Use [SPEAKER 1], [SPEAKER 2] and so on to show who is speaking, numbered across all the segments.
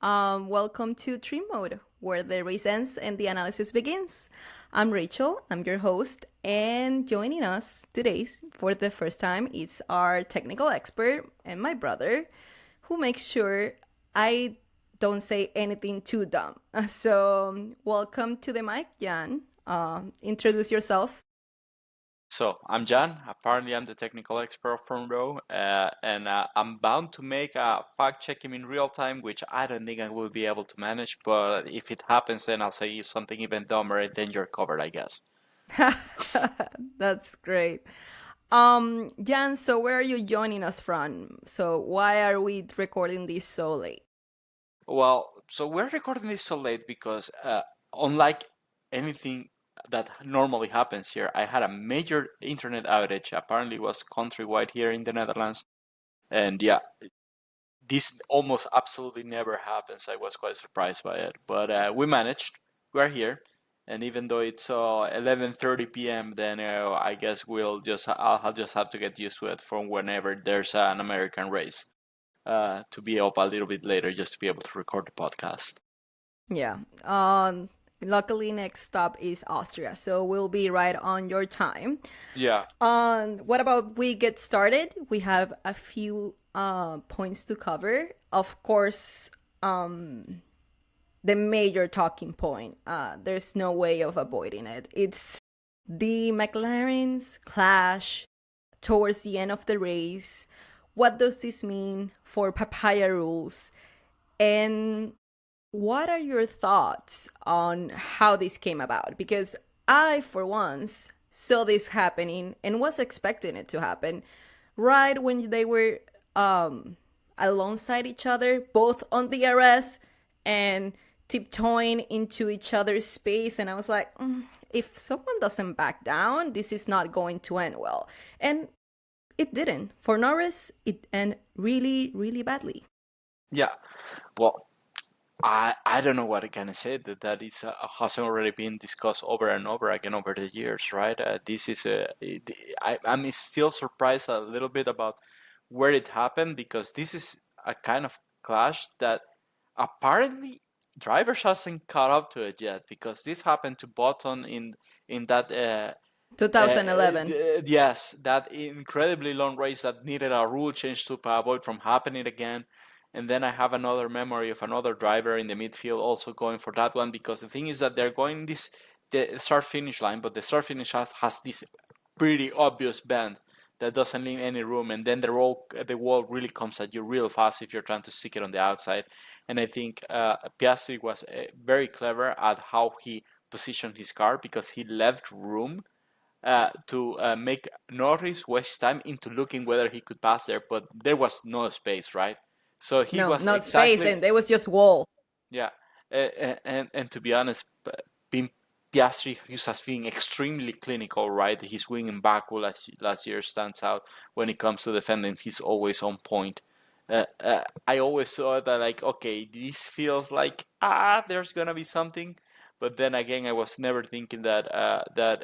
[SPEAKER 1] Welcome to Dream Mode, where the race ends and the analysis begins. I'm Rachel, I'm your host, and joining us today for the first time is our technical expert and my brother, who makes sure I don't say anything too dumb. So, welcome to the mic, Jan. Introduce yourself.
[SPEAKER 2] So I'm Jan. Apparently, I'm the technical expert from Row, and I'm bound to make a fact checking in real time, which I don't think I will be able to manage. But if it happens, then I'll say something even dumber, and then you're covered, I guess.
[SPEAKER 1] That's great. Jan, so where are you joining us from? So why are we recording this so late?
[SPEAKER 2] Well, so we're recording this so late because, unlike anything that normally happens here, I had a major internet outage. Apparently, it was countrywide here in the Netherlands, and yeah, this almost absolutely never happens. I was quite surprised by it, but we managed. We're here, and even though it's 11:30 p.m., then I guess I'll just have to get used to it from whenever there's an American race to be up a little bit later just to be able to record the podcast.
[SPEAKER 1] Yeah. Luckily next stop is Austria, so we'll be right on your time.
[SPEAKER 2] Yeah,
[SPEAKER 1] What about we get started? We have a few points to cover. Of course, the major talking point. There's no way of avoiding it. It's the McLaren's clash towards the end of the race. What does this mean for papaya rules? And what are your thoughts on how this came about? Because I, for once, saw this happening and was expecting it to happen right when they were alongside each other, both on the DRS and tiptoeing into each other's space. And I was like, if someone doesn't back down, this is not going to end well. And it didn't. For Norris, it ended really, really badly.
[SPEAKER 2] yeah. Well, I don't know what I can say. That is has already been discussed over and over again over the years, right? This is I'm still surprised a little bit about where it happened because this is a kind of clash that apparently drivers hasn't caught up to it yet because this happened to Button in that
[SPEAKER 1] 2011.
[SPEAKER 2] yes, that incredibly long race that needed a rule change to avoid from happening again. And then I have another memory of another driver in the midfield also going for that one because the thing is that they're going the start finish line, but the start finish has this pretty obvious bend that doesn't leave any room, and then the wall really comes at you real fast if you're trying to stick it on the outside. And I think Piastri was very clever at how he positioned his car because he left room to make Norris waste time into looking whether he could pass there, but there was no space, right? So he
[SPEAKER 1] No,
[SPEAKER 2] was
[SPEAKER 1] not space,
[SPEAKER 2] exactly,
[SPEAKER 1] and there was just wall.
[SPEAKER 2] yeah. And to be honest, being Piastri has been extremely clinical, right? His win in Baku last year stands out when it comes to defending. He's always on point. I always thought that like, okay, this feels like there's gonna be something, but then again, I was never thinking that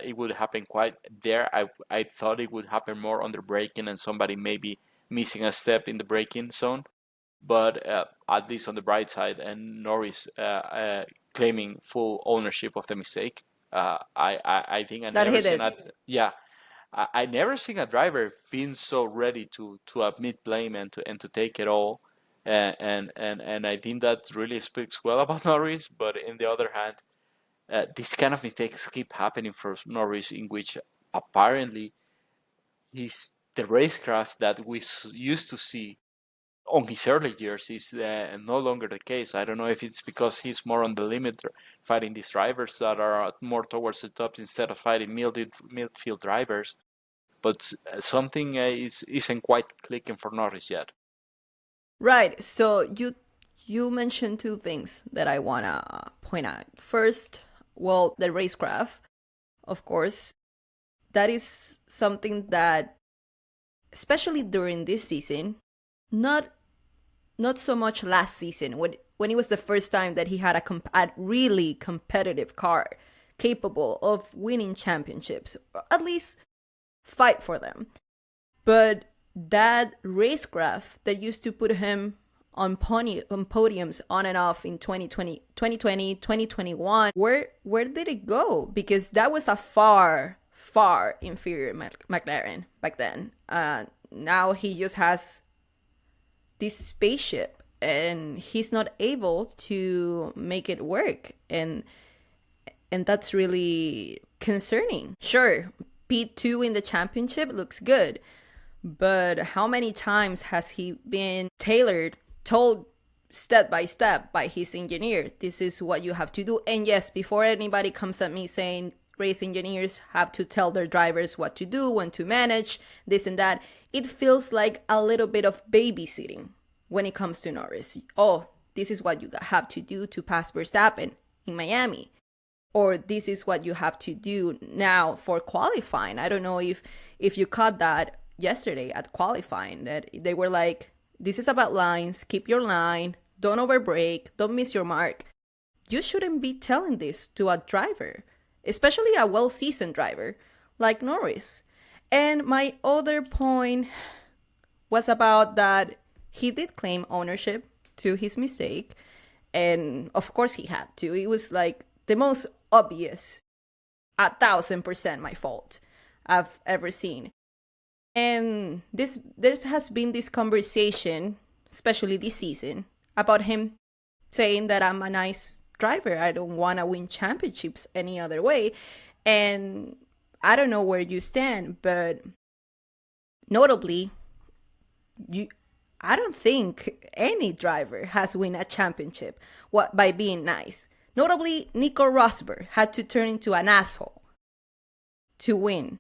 [SPEAKER 2] it would happen quite there. I thought it would happen more on the braking and somebody maybe missing a step in the braking zone, but at least on the bright side, and Norris claiming full ownership of the mistake. I think I
[SPEAKER 1] That
[SPEAKER 2] never
[SPEAKER 1] hit
[SPEAKER 2] seen
[SPEAKER 1] it.
[SPEAKER 2] that. Yeah, I never seen a driver being so ready to admit blame and to take it all. And I think that really speaks well about Norris. But in the other hand, these kind of mistakes keep happening for Norris, in which apparently he's the racecraft that we used to see on his early years is no longer the case. I don't know if it's because he's more on the limit fighting these drivers that are more towards the top instead of fighting midfield drivers, but something isn't quite clicking for Norris yet.
[SPEAKER 1] Right. So you mentioned two things that I wanna point out. First, well, the racecraft, of course, that is something that, especially during this season, not not so much last season when it was the first time that he had a really competitive car capable of winning championships, or at least fight for them. But that racecraft that used to put him on podiums on and off in 2020, 2021. Where did it go? Because that was a far inferior McLaren back then. Now he just has this spaceship and he's not able to make it work, and that's really concerning. Sure, P2 in the championship looks good, but how many times has he been told step by step by his engineer, this is what you have to do? And yes, before anybody comes at me saying race engineers have to tell their drivers what to do, when to manage, this and that, it feels like a little bit of babysitting when it comes to Norris. Oh, this is what you have to do to pass Verstappen in Miami. Or this is what you have to do now for qualifying. I don't know if you caught that yesterday at qualifying, that they were like, this is about lines, keep your line, don't overbrake, don't miss your mark. You shouldn't be telling this to a driver, especially a well-seasoned driver like Norris. And my other point was about that he did claim ownership to his mistake. And of course he had to. It was like the most obvious, 1,000% my fault I've ever seen. And there has been this conversation, especially this season, about him saying that I'm a nice driver. I don't want to win championships any other way. And I don't know where you stand, but notably, I don't think any driver has won a championship by being nice. Notably, Nico Rosberg had to turn into an asshole to win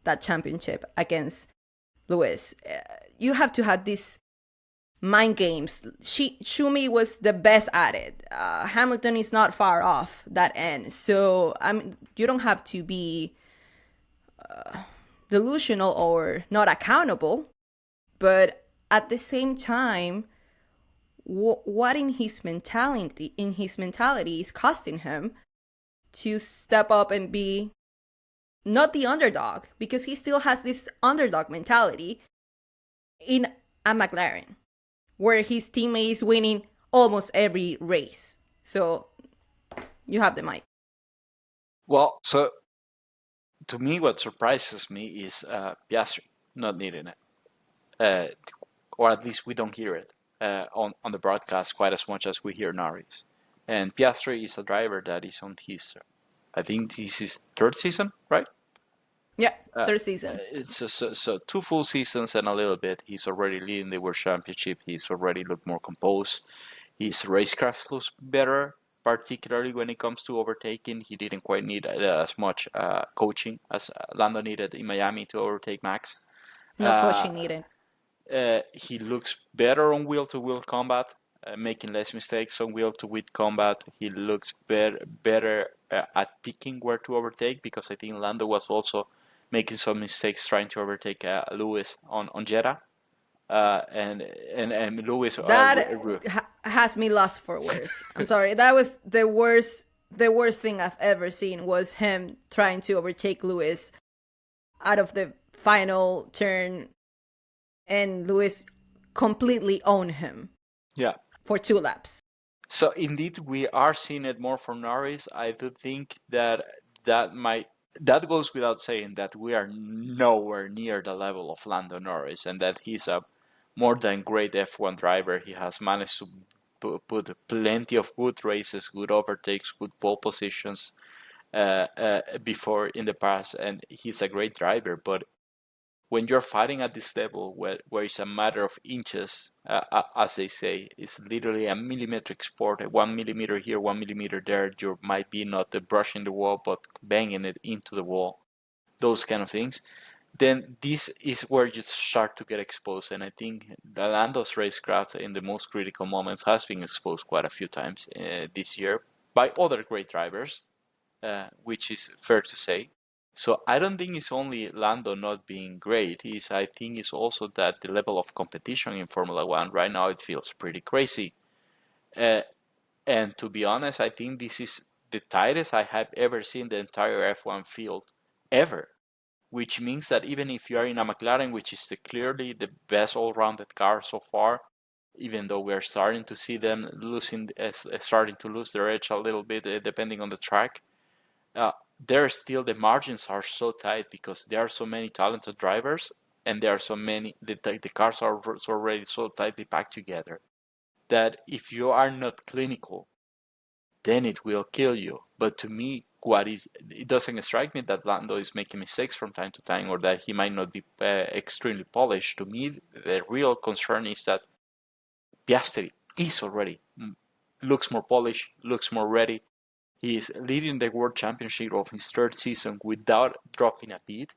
[SPEAKER 1] that championship against Lewis. You have to have these mind games. Schumi was the best at it. Hamilton is not far off that end. So you don't have to be delusional or not accountable, but at the same time, what in his mentality is costing him to step up and be not the underdog, because he still has this underdog mentality in a McLaren where his teammate is winning almost every race. So you have the mic.
[SPEAKER 2] Well, so to me, what surprises me is Piastri not needing it, or at least we don't hear it on the broadcast quite as much as we hear Norris. And Piastri is a driver that is on his, I think this is third season, right?
[SPEAKER 1] Yeah, third season.
[SPEAKER 2] It's so 2 full seasons and a little bit. He's already leading the World Championship. He's already looked more composed. His racecraft looks better, particularly when it comes to overtaking. He didn't quite need as much coaching as Lando needed in Miami to overtake Max.
[SPEAKER 1] No coaching needed.
[SPEAKER 2] He looks better on wheel-to-wheel combat, making less mistakes on wheel-to-wheel combat. He looks better at picking where to overtake, because I think Lando was also making some mistakes trying to overtake Lewis on Jeddah. And Lewis
[SPEAKER 1] has me lost for words. I'm sorry. That was the worst thing I've ever seen, was him trying to overtake Lewis out of the final turn, and Lewis completely owned him.
[SPEAKER 2] Yeah.
[SPEAKER 1] For 2 laps.
[SPEAKER 2] So indeed, we are seeing it more from Norris. I do think that goes without saying that we are nowhere near the level of Lando Norris, and that he's a more than great F1 driver. He has managed to put plenty of good races, good overtakes, good pole positions before in the past, and he's a great driver. But when you're fighting at this level, where it's a matter of inches, as they say, it's literally a millimetric sport, 1 millimeter here, 1 millimeter there, you might be not brushing the wall, but banging it into the wall, those kind of things, then this is where you start to get exposed. And I think Lando's racecraft in the most critical moments has been exposed quite a few times this year by other great drivers, which is fair to say. So I don't think it's only Lando not being great. I think it's also that the level of competition in Formula One right now, it feels pretty crazy. And to be honest, I think this is the tightest I have ever seen the entire F1 field ever. Which means that even if you are in a McLaren, which is clearly the best all-rounded car so far, even though we are starting to see them starting to lose their edge a little bit, depending on the track. Uh, there still the margins are so tight because there are so many talented drivers, and there are so many the cars are already so tightly packed together that if you are not clinical, then it will kill you. But to me, it doesn't strike me that Lando is making mistakes from time to time, or that he might not be extremely polished. To me, the real concern is that Piastri is already looks more polished, looks more ready. He is leading the world championship of his third season without dropping a beat.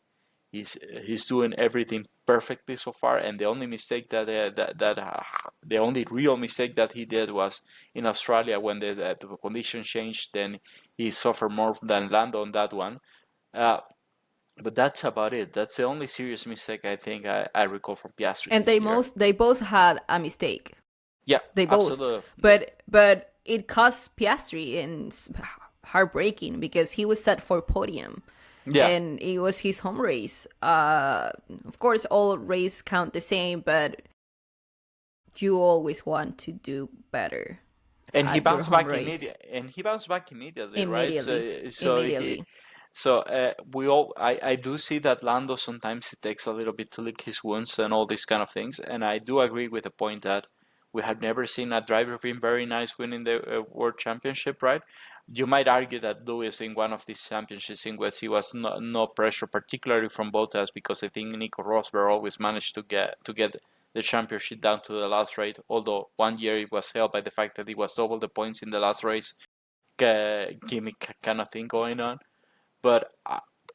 [SPEAKER 2] He's doing everything perfectly so far, and the only mistake the only real mistake that he did was in Australia when the conditions changed. Then he suffered more than Lando on that one. Uh, but that's about it. That's the only serious mistake I think I recall from Piastri
[SPEAKER 1] And
[SPEAKER 2] this year.
[SPEAKER 1] they both had a mistake.
[SPEAKER 2] Yeah,
[SPEAKER 1] They both.
[SPEAKER 2] absolutely.
[SPEAKER 1] But it cost Piastri and heartbreaking because he was set for podium.
[SPEAKER 2] Yeah,
[SPEAKER 1] And it was his home race. Of course, all races count the same, but you always want to do better
[SPEAKER 2] and he
[SPEAKER 1] at your
[SPEAKER 2] bounced
[SPEAKER 1] home
[SPEAKER 2] back
[SPEAKER 1] race
[SPEAKER 2] immediately, right?
[SPEAKER 1] immediately.
[SPEAKER 2] He
[SPEAKER 1] Immediately.
[SPEAKER 2] so we all I do see that Lando sometimes it takes a little bit to lick his wounds and all these kind of things, and I do agree with the point that we have never seen a driver being very nice winning the world championship, right? You might argue that Lewis in one of these championships in which he was no pressure, particularly from Bottas, because I think Nico Rosberg always managed to get the championship down to the last race. Although one year it was held by the fact that it was double the points in the last race, gimmick kind of thing going on. But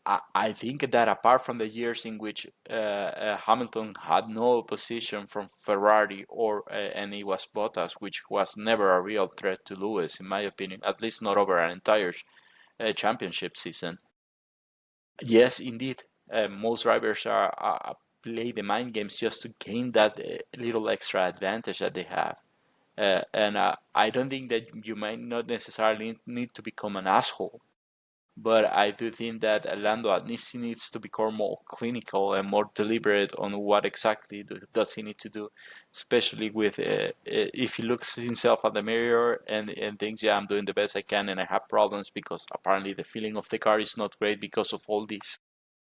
[SPEAKER 2] I think that apart from the years in which Hamilton had no opposition from Ferrari and it was Bottas, which was never a real threat to Lewis, in my opinion, at least not over an entire championship season. Yes, indeed, most drivers play the mind games just to gain that little extra advantage that they have. And I don't think that you might not necessarily need to become an asshole, but I do think that Lando at least needs to become more clinical and more deliberate on what exactly does he need to do, especially with if he looks himself at the mirror and thinks, yeah, I'm doing the best I can and I have problems because apparently the feeling of the car is not great because of all these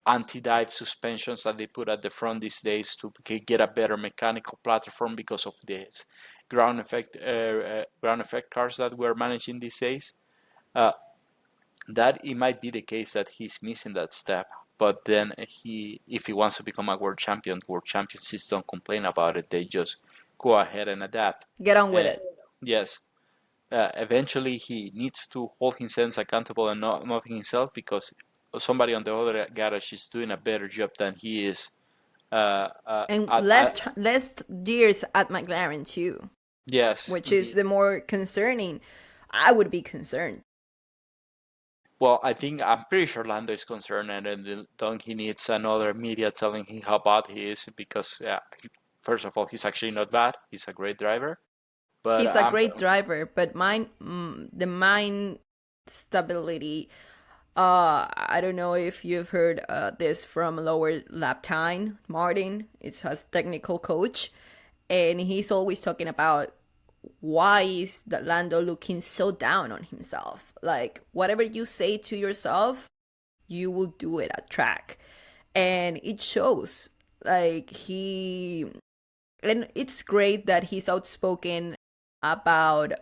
[SPEAKER 2] anti-dive suspensions that they put at the front these days to get a better mechanical platform because of this ground effect cars that we're managing these days. Uh, that it might be the case that he's missing that step, but then if he wants to become a world champions just don't complain about it. They just go ahead and adapt.
[SPEAKER 1] Get on with
[SPEAKER 2] Uh,
[SPEAKER 1] it.
[SPEAKER 2] yes, eventually he needs to hold himself accountable and not himself because somebody on the other garage is doing a better job than he is.
[SPEAKER 1] And
[SPEAKER 2] At
[SPEAKER 1] less years at McLaren too,
[SPEAKER 2] yes,
[SPEAKER 1] which is
[SPEAKER 2] indeed.
[SPEAKER 1] the more concerning. I would be concerned.
[SPEAKER 2] Well, I'm pretty sure Lando is concerned, and then he needs another media telling him how bad he is because, yeah, first of all, he's actually not bad. He's a great driver, but
[SPEAKER 1] He's a great driver, but the mind stability. I don't know if you've heard this from lower lap time. Martin is his technical coach, and he's always talking about why is that Lando looking so down on himself. Like whatever you say to yourself, you will do it at track, and it shows. Like and it's great that he's outspoken about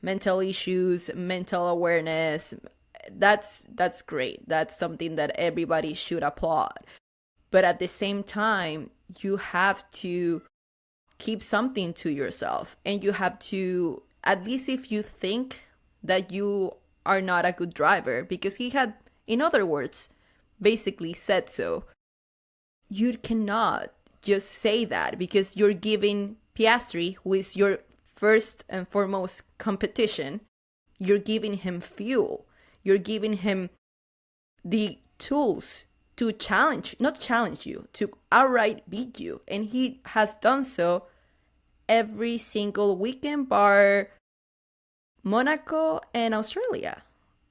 [SPEAKER 1] mental issues, mental awareness. That's great. That's something that everybody should applaud. But at the same time, you have to keep something to yourself, and you have to, at least if you think that you are not a good driver, because he had, in other words, basically said so. You cannot just say that because you're giving Piastri, who is your first and foremost competition, you're giving him fuel. You're giving him the tools to not challenge you, to outright beat you. And he has done so every single weekend, bar Monaco and Australia.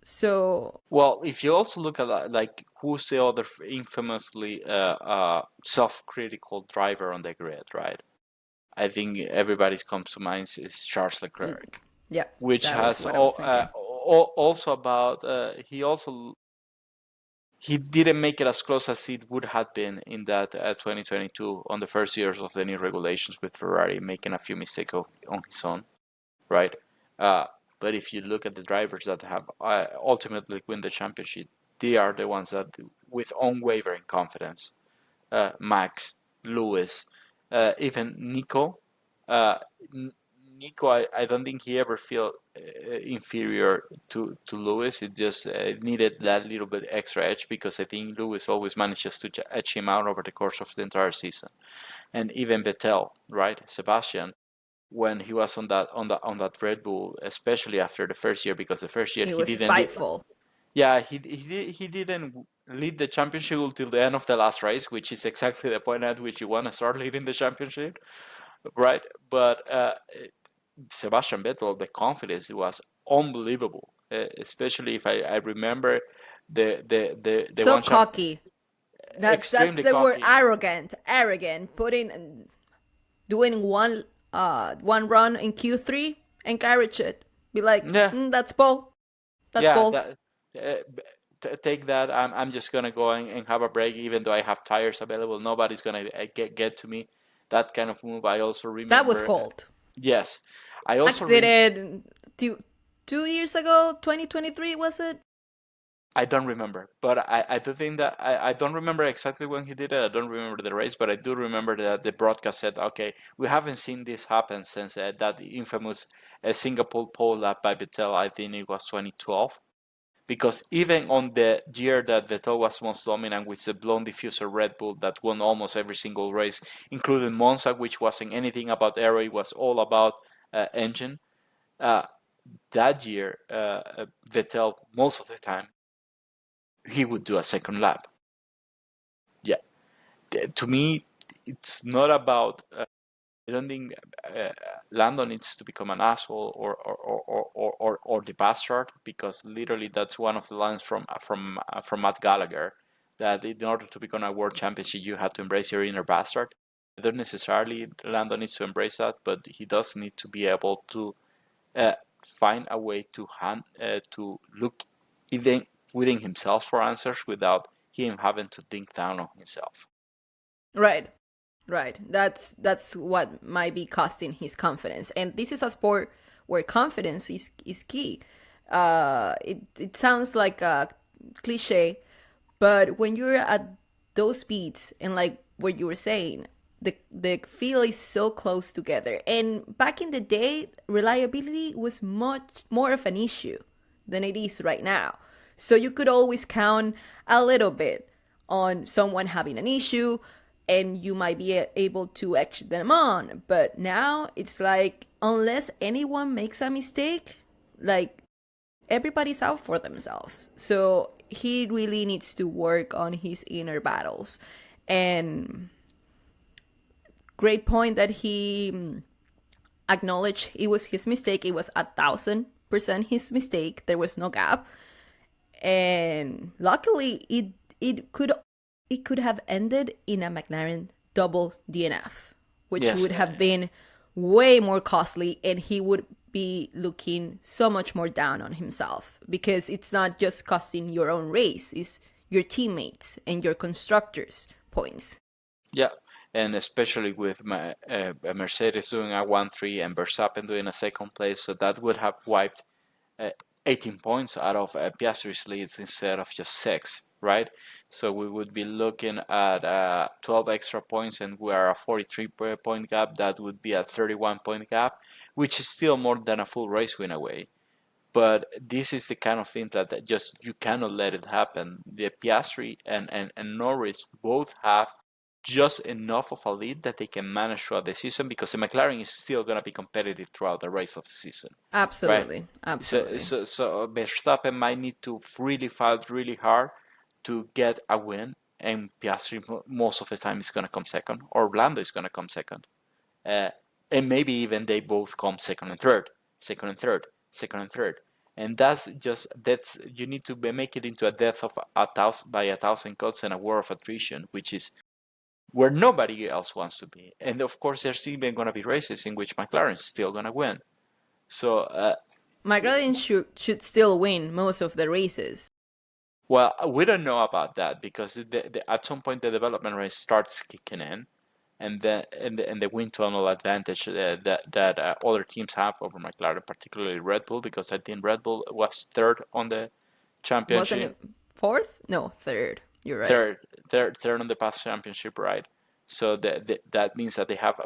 [SPEAKER 1] So,
[SPEAKER 2] well, if you also look at like who's the other infamously self-critical driver on the grid, right? I think everybody's comes to mind is Charles Leclerc,
[SPEAKER 1] Yeah,
[SPEAKER 2] which
[SPEAKER 1] that was
[SPEAKER 2] has
[SPEAKER 1] what I was thinking.
[SPEAKER 2] also about he didn't make it as close as it would have been in that 2022 on the first years of the new regulations with Ferrari, making a few mistakes on his own, right? Uh, but if you look at the drivers that have ultimately win the championship, they are the ones that, with unwavering confidence, Max, Lewis, even Nico. Uh, Nico, I don't think he ever felt inferior to Lewis. It just needed that little bit extra edge because I think Lewis always manages to edge him out over the course of the entire season. And even Vettel, right? Sebastian, when he was on that Red Bull, especially after the first year, because the first year
[SPEAKER 1] He
[SPEAKER 2] he
[SPEAKER 1] was
[SPEAKER 2] didn't lead.
[SPEAKER 1] spiteful.
[SPEAKER 2] Yeah, he didn't lead the championship until the end of the last race, which is exactly the point at which you want to start leading the championship, right? But Sebastian Vettel, the confidence was unbelievable, especially if I remember the
[SPEAKER 1] So
[SPEAKER 2] one champ,
[SPEAKER 1] cocky. That's
[SPEAKER 2] extremely
[SPEAKER 1] the word,
[SPEAKER 2] cocky.
[SPEAKER 1] arrogant, doing one run in Q3 and carriage it. Be like,
[SPEAKER 2] Yeah,
[SPEAKER 1] that's Paul. That's
[SPEAKER 2] yeah,
[SPEAKER 1] Paul.
[SPEAKER 2] that take that. I'm just gonna go and have a break, even though I have tires available. Nobody's gonna get to me. That kind of move. I also
[SPEAKER 1] That was
[SPEAKER 2] remember.
[SPEAKER 1] cold.
[SPEAKER 2] Yes, I
[SPEAKER 1] Max
[SPEAKER 2] also
[SPEAKER 1] did it 2 years ago, 2023 was it?
[SPEAKER 2] I don't remember, but I do think that I don't remember exactly when he did it. I don't remember the race, but I do remember that the broadcast said, "Okay, we haven't seen this happen since that infamous Singapore pole lap by Vettel. I think it was 2012." Because even on the year that Vettel was most dominant with the blown diffuser Red Bull that won almost every single race, including Monza, which wasn't anything about aero, it was all about engine. Uh, that year, Vettel, most of the time, he would do a second lap. Yeah, to me, it's not about. I don't think Lando needs to become an asshole or the bastard, because literally that's one of the lines from Matt Gallagher, that in order to become a world championship you have to embrace your inner bastard. I don't necessarily Lando needs to embrace that, but he does need to be able to uh, find a way to look even within himself for answers without him having to think down on himself.
[SPEAKER 1] Right. Right. That's what might be costing his confidence. And this is a sport where confidence is key. It sounds like a cliche, but when you're at those speeds and like what you were saying, the field is so close together. And back in the day, reliability was much more of an issue than it is right now. So you could always count a little bit on someone having an issue and you might be able to edge them on. But now it's like, unless anyone makes a mistake, like everybody's out for themselves. So he really needs to work on his inner battles. And great point that he acknowledged it was his mistake. It was 1,000% his mistake. There was no gap. And luckily it could have ended in a McLaren double DNF, which
[SPEAKER 2] Yes,
[SPEAKER 1] would have been way more costly, and he would be looking so much more down on himself, because it's not just costing your own race, it's your teammates and your constructors points.
[SPEAKER 2] yeah, and especially with Mercedes doing a 1-3 and Verstappen doing a second place, so that would have wiped uh, 18 points out of Piastri's leads instead of just 6, right? So we would be looking at 12 extra points, and we are a 43 point gap. That would be a 31 point gap, which is still more than a full race win away. But this is the kind of thing that just you cannot let it happen. The Piastri and Norris both have just enough of a lead that they can manage throughout the season, because the McLaren is still going to be competitive throughout the race of the season, right?
[SPEAKER 1] Absolutely,
[SPEAKER 2] So,
[SPEAKER 1] absolutely.
[SPEAKER 2] so, so Verstappen might need to really fight really hard to get a win, and Piastri most of the time is going to come second, or Lando is going to come second, uh, and maybe even they both come second and third, second and third, second and third, and that's you need to make it into a death of a thousand by a thousand cuts and a war of attrition, which is where nobody else wants to be. And of course, there's even going to be races in which McLaren is still going to win. So,
[SPEAKER 1] McLaren should still win most of the races.
[SPEAKER 2] well, we don't know about that because at some point the development race starts kicking in, and the wind tunnel advantage that other teams have over McLaren, particularly Red Bull, because I think Red Bull was third on the
[SPEAKER 1] Wasn't
[SPEAKER 2] championship,
[SPEAKER 1] it fourth? No, third. You're right.
[SPEAKER 2] third, third on the past championship, right? So that means that they have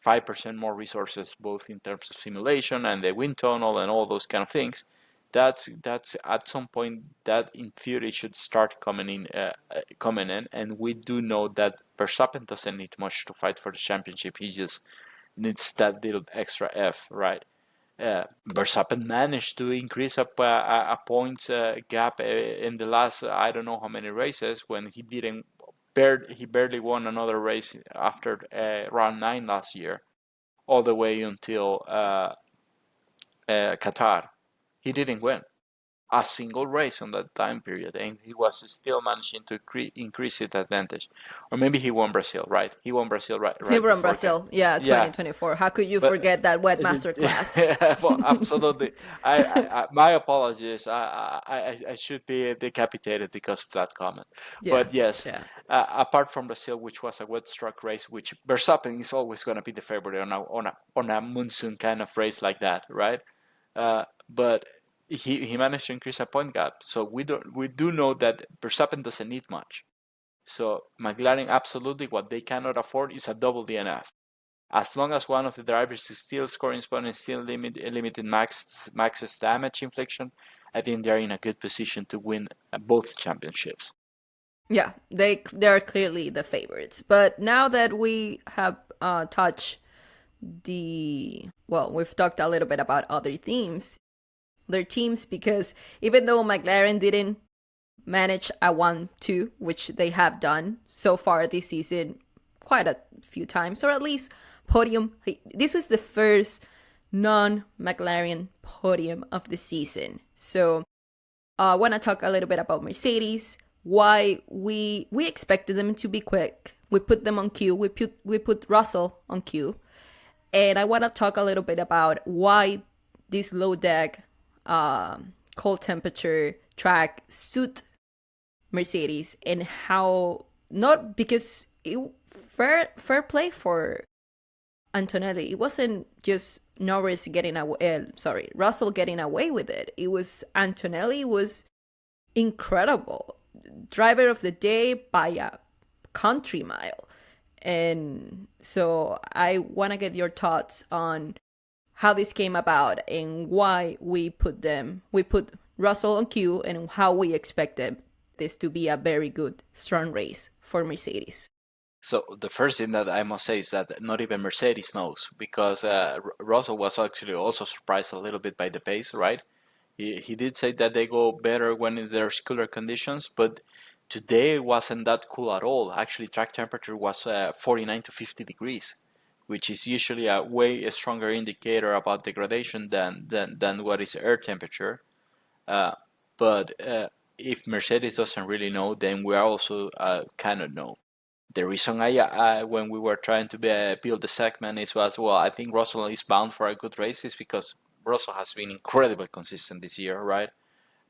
[SPEAKER 2] 5% more resources, both in terms of simulation and the wind tunnel and all those kind of things. That's at some point that in theory should start coming in, and we do know that Verstappen doesn't need much to fight for the championship. He just needs that little extra F, right? Verstappen managed to increase a points gap in the last I don't know how many races when he didn't he barely won another race after round 9 last year, all the way until Qatar. He didn't win a single race on that time period, and he was still managing to increase his advantage. Or maybe he won Brazil, right? He won Brazil
[SPEAKER 1] He
[SPEAKER 2] right
[SPEAKER 1] won
[SPEAKER 2] before.
[SPEAKER 1] Brazil, yeah,
[SPEAKER 2] Yeah,
[SPEAKER 1] 2024. How could you
[SPEAKER 2] but
[SPEAKER 1] forget that wet master class?
[SPEAKER 2] well, absolutely. My apologies. I should be decapitated because of that comment.
[SPEAKER 1] Yeah,
[SPEAKER 2] But yes,
[SPEAKER 1] yeah.
[SPEAKER 2] apart from Brazil, which was a wet struck race, which Verstappen is always going to be the favorite on a monsoon kind of race like that, right? But he managed to increase a point gap. So we do know that Verstappen doesn't need much. So McLaren absolutely what they cannot afford is a double DNF. As long as one of the drivers is still scoring points and still limiting Max's damage infliction, I think they're in a good position to win both championships.
[SPEAKER 1] Yeah, they're clearly the favorites. But now that we have touched we've talked a little bit about other teams, because even though McLaren didn't manage a 1-2, which they have done so far this season quite a few times, or at least podium. This was the first non-McLaren podium of the season. So I want to talk a little bit about Mercedes, why we expected them to be quick. We put them on Q. We put Russell on Q. And I want to talk a little bit about why this low deck, cold temperature track suit Mercedes, and how, not because fair play for Antonelli. It wasn't just Norris getting away. Russell getting away with it. It was Antonelli was incredible, driver of the day by a country mile. And so I want to get your thoughts on how this came about and why we put Russell on Q, and how we expected this to be a very good, strong race for Mercedes.
[SPEAKER 2] So the first thing that I must say is that not even Mercedes knows, because Russell was actually also surprised a little bit by the pace, right? He did say that they go better when there's cooler conditions, but today wasn't that cool at all. Actually, track temperature was 49 to 50 degrees, which is usually a way stronger indicator about degradation than what is air temperature. But if Mercedes doesn't really know, then we also cannot know. The reason when we were trying to build the segment was, well, I think Russell is bound for a good race, is because Russell has been incredibly consistent this year, right?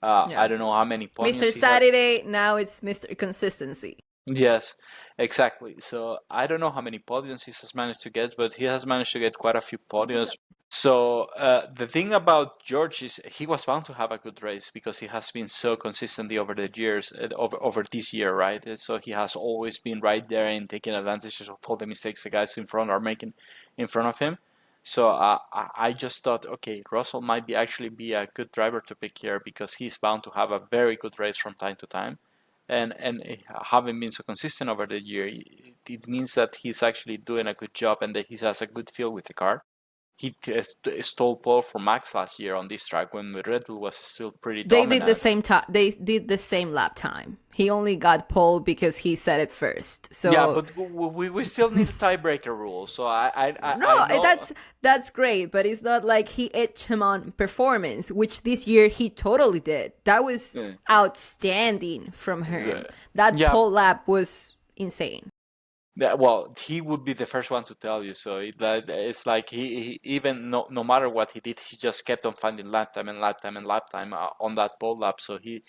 [SPEAKER 2] I
[SPEAKER 1] Yeah.
[SPEAKER 2] don't know how many
[SPEAKER 1] Mr.
[SPEAKER 2] podiums he had.
[SPEAKER 1] Saturday, now it's Mr. Consistency.
[SPEAKER 2] Yes, exactly. So I don't know how many podiums he has managed to get, but he has managed to get quite a few podiums. So the thing about George is he was bound to have a good race because he has been so consistently over the years, over this year, right? So he has always been right there and taking advantage of all the mistakes the guys in front are making in front of him. So I just thought, okay, Russell might actually be a good driver to pick here because he's bound to have a very good race from time to time, and having been so consistent over the year, it means that he's actually doing a good job and that he has a good feel with the car. He stole pole from Max last year on this track when Red Bull was still pretty
[SPEAKER 1] They did the
[SPEAKER 2] dominant.
[SPEAKER 1] same time. They did the same lap time. He only got pole because he said it first.
[SPEAKER 2] Yeah,
[SPEAKER 1] So
[SPEAKER 2] but we still need a tiebreaker rule. So I
[SPEAKER 1] no,
[SPEAKER 2] know.
[SPEAKER 1] that's great, but it's not like he edged him on performance, which this year he totally did. That was
[SPEAKER 2] Yeah,
[SPEAKER 1] outstanding from him. That
[SPEAKER 2] yeah,
[SPEAKER 1] pole lap was insane.
[SPEAKER 2] Yeah, well, he would be the first one to tell you. So it's like he even no matter what he did, he just kept on finding lap time and lap time and lap time on that pole lap. So he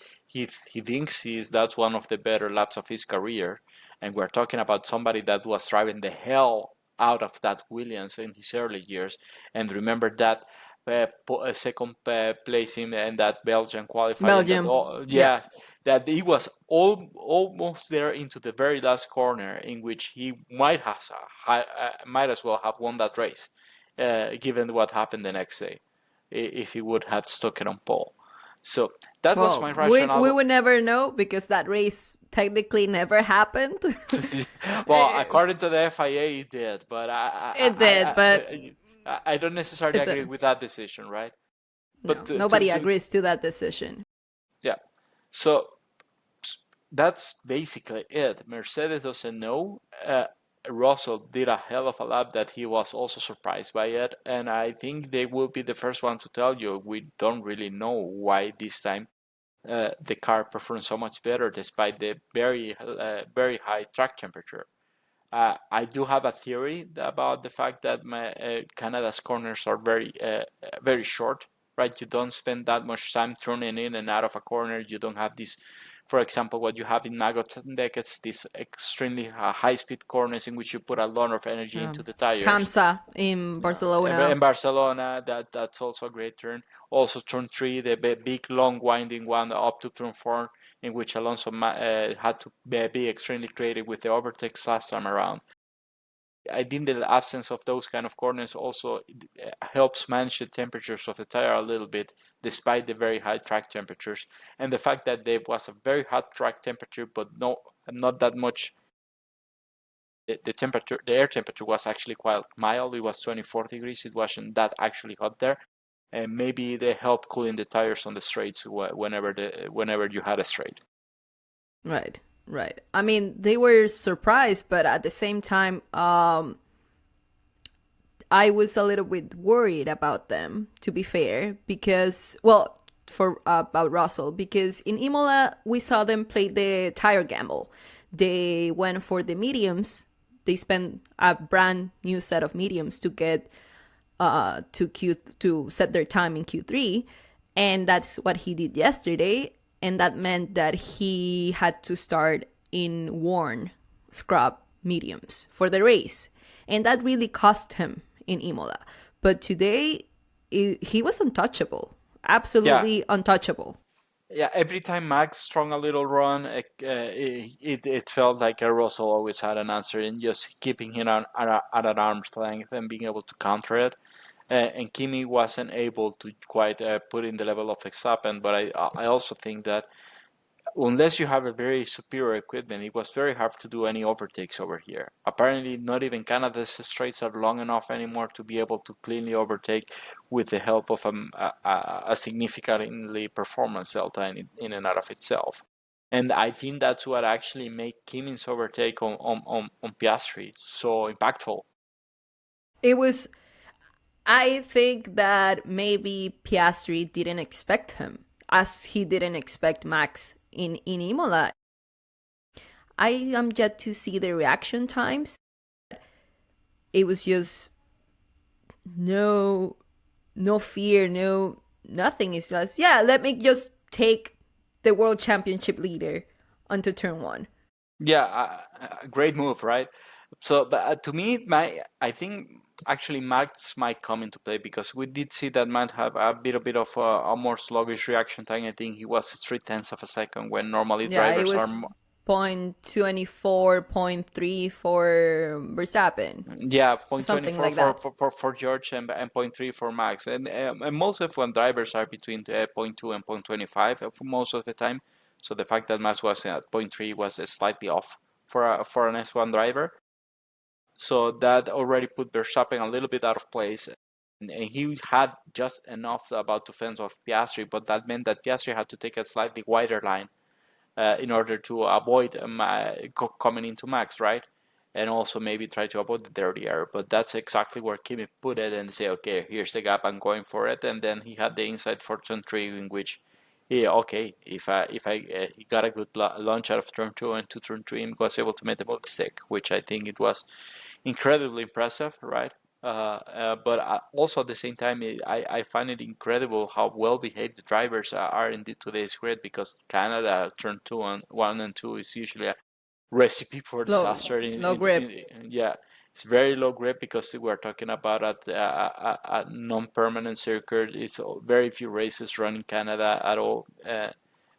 [SPEAKER 2] thinks that's one of the better laps of his career. And we're talking about somebody that was driving the hell out of that Williams in his early years. And remember that second place in that Belgian qualifying. That
[SPEAKER 1] Belgium. Yeah.
[SPEAKER 2] yeah, that he was almost there into the very last corner, in which he might as well have won that race, given what happened the next day, if he would have stuck it on pole. So that was
[SPEAKER 1] Well,
[SPEAKER 2] my
[SPEAKER 1] we
[SPEAKER 2] rationale.
[SPEAKER 1] would never know because that race technically never happened.
[SPEAKER 2] Well, according to the FIA, it did, but
[SPEAKER 1] It did, but
[SPEAKER 2] I don't necessarily
[SPEAKER 1] it
[SPEAKER 2] agree
[SPEAKER 1] didn't.
[SPEAKER 2] with that decision, right? But
[SPEAKER 1] No, nobody agrees to that decision.
[SPEAKER 2] yeah, so that's basically it. Mercedes doesn't know. Russell did a hell of a lap that he was also surprised by it, and I think they will be the first one to tell you we don't really know why this time the car performed so much better despite the very high track temperature. I do have a theory about the fact that Canada's corners are very short, right? You don't spend that much time turning in and out of a corner. You don't have this, for example, what you have in Magot's decades, these extremely high-speed corners in which you put a lot of energy into the tires.
[SPEAKER 1] Kamsa in Barcelona.
[SPEAKER 2] In Barcelona, that's also a great turn. Also, turn three, the big, long, winding one up to turn four, in which Alonso had to be extremely creative with the overtakes last time around. I think the absence of those kind of corners also helps manage the temperatures of the tire a little bit, despite the very high track temperatures, and the fact that there was a very hot track temperature, but not that much. The air temperature was actually quite mild. It was 24 degrees. It wasn't that actually hot there, and maybe they help cooling the tires on the straights whenever you had a straight.
[SPEAKER 1] Right, right. I mean, they were surprised, but at the same time, I was a little bit worried about them, to be fair, because, well, for about Russell, because in Imola we saw them play the tire gamble. They went for the mediums. They spent a brand new set of mediums to get to set their time in Q3, and that's what he did yesterday, and that meant that he had to start in worn scrub mediums for the race, and that really cost him in Imola. But today, he was untouchable,
[SPEAKER 2] Yeah,
[SPEAKER 1] absolutely untouchable.
[SPEAKER 2] yeah. Every time Max strung a little run, it felt like Russell always had an answer, and just keeping him at an arm's length and being able to counter it. And Kimi wasn't able to quite put in the level of Verstappen, but I also think that unless you have a very superior equipment, it was very hard to do any overtakes over here. Apparently, not even Canada's straights are long enough anymore to be able to cleanly overtake with the help of a significantly performance delta in and out of itself. And I think that's what actually made Kimmins overtake on Piastri so impactful.
[SPEAKER 1] It was, I think that maybe Piastri didn't expect him, as he didn't expect Max in Imola. I am yet to see the reaction times. It was just no, no fear, no nothing. It's just, yeah, let me just take the world championship leader onto turn one.
[SPEAKER 2] Yeah, a great move, right? So, but to me, I think actually Max might come into play because we did see that Matt have a bit of a more sluggish reaction time. I think he was 3/10 of a second when normally
[SPEAKER 1] Yeah, it
[SPEAKER 2] drivers are.
[SPEAKER 1] was 0.24, point 0.3 for Verstappen,
[SPEAKER 2] Yeah, point twenty
[SPEAKER 1] something
[SPEAKER 2] four
[SPEAKER 1] like that.
[SPEAKER 2] for George and point 0.3 for Max, and most of when drivers are between point 0.2 and point 0.25 for most of the time. So the fact that Max was at point 0.3 was slightly off for an F1 driver. So that already put Verstappen a little bit out of place. And he had just enough about to fence off Piastri, but that meant that Piastri had to take a slightly wider line in order to avoid coming into Max, right? And also maybe try to avoid the dirty air. But that's exactly where Kimi put it and say, okay, here's the gap, I'm going for it. And then he had the inside for turn three, in which Yeah, okay. If I got a good launch out of turn two and to turn three and was able to make the mistake, which I think it was incredibly impressive, right? But also at the same time, I find it incredible how well behaved the drivers are in today's grid, because Canada turn two and one and two is usually a recipe for
[SPEAKER 1] Low
[SPEAKER 2] disaster.
[SPEAKER 1] low grip.
[SPEAKER 2] Yeah, it's very low grip because we're talking about a non-permanent circuit. It's very few races run in Canada at all.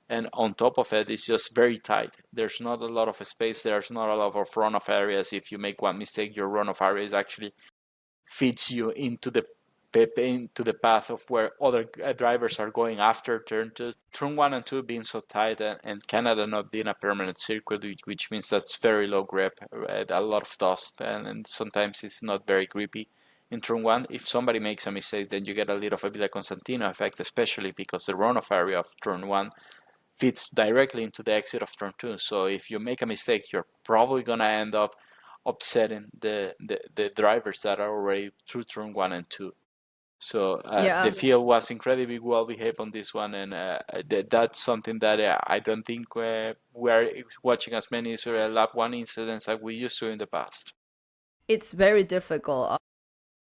[SPEAKER 2] And on top of it, it's just very tight. There's not a lot of space. There's not a lot of runoff areas. If you make one mistake, your runoff area is actually feeds you into the path of where other drivers are going after turn two. Turn one and two being so tight, and Canada not being a permanent circuit, which means that's very low grip, right? A lot of dust, and sometimes it's not very grippy. In turn one, if somebody makes a mistake, then you get a little bit of Constantino effect, especially because the runoff area of turn one fits directly into the exit of turn two. So if you make a mistake, you're probably gonna end up upsetting the drivers that are already through turn one and two. So the
[SPEAKER 1] Yeah,
[SPEAKER 2] field was incredibly well behaved on this one, and that's something that I don't think we're watching as many sort of lap one incidents as we used to in the past.
[SPEAKER 1] it's very difficult.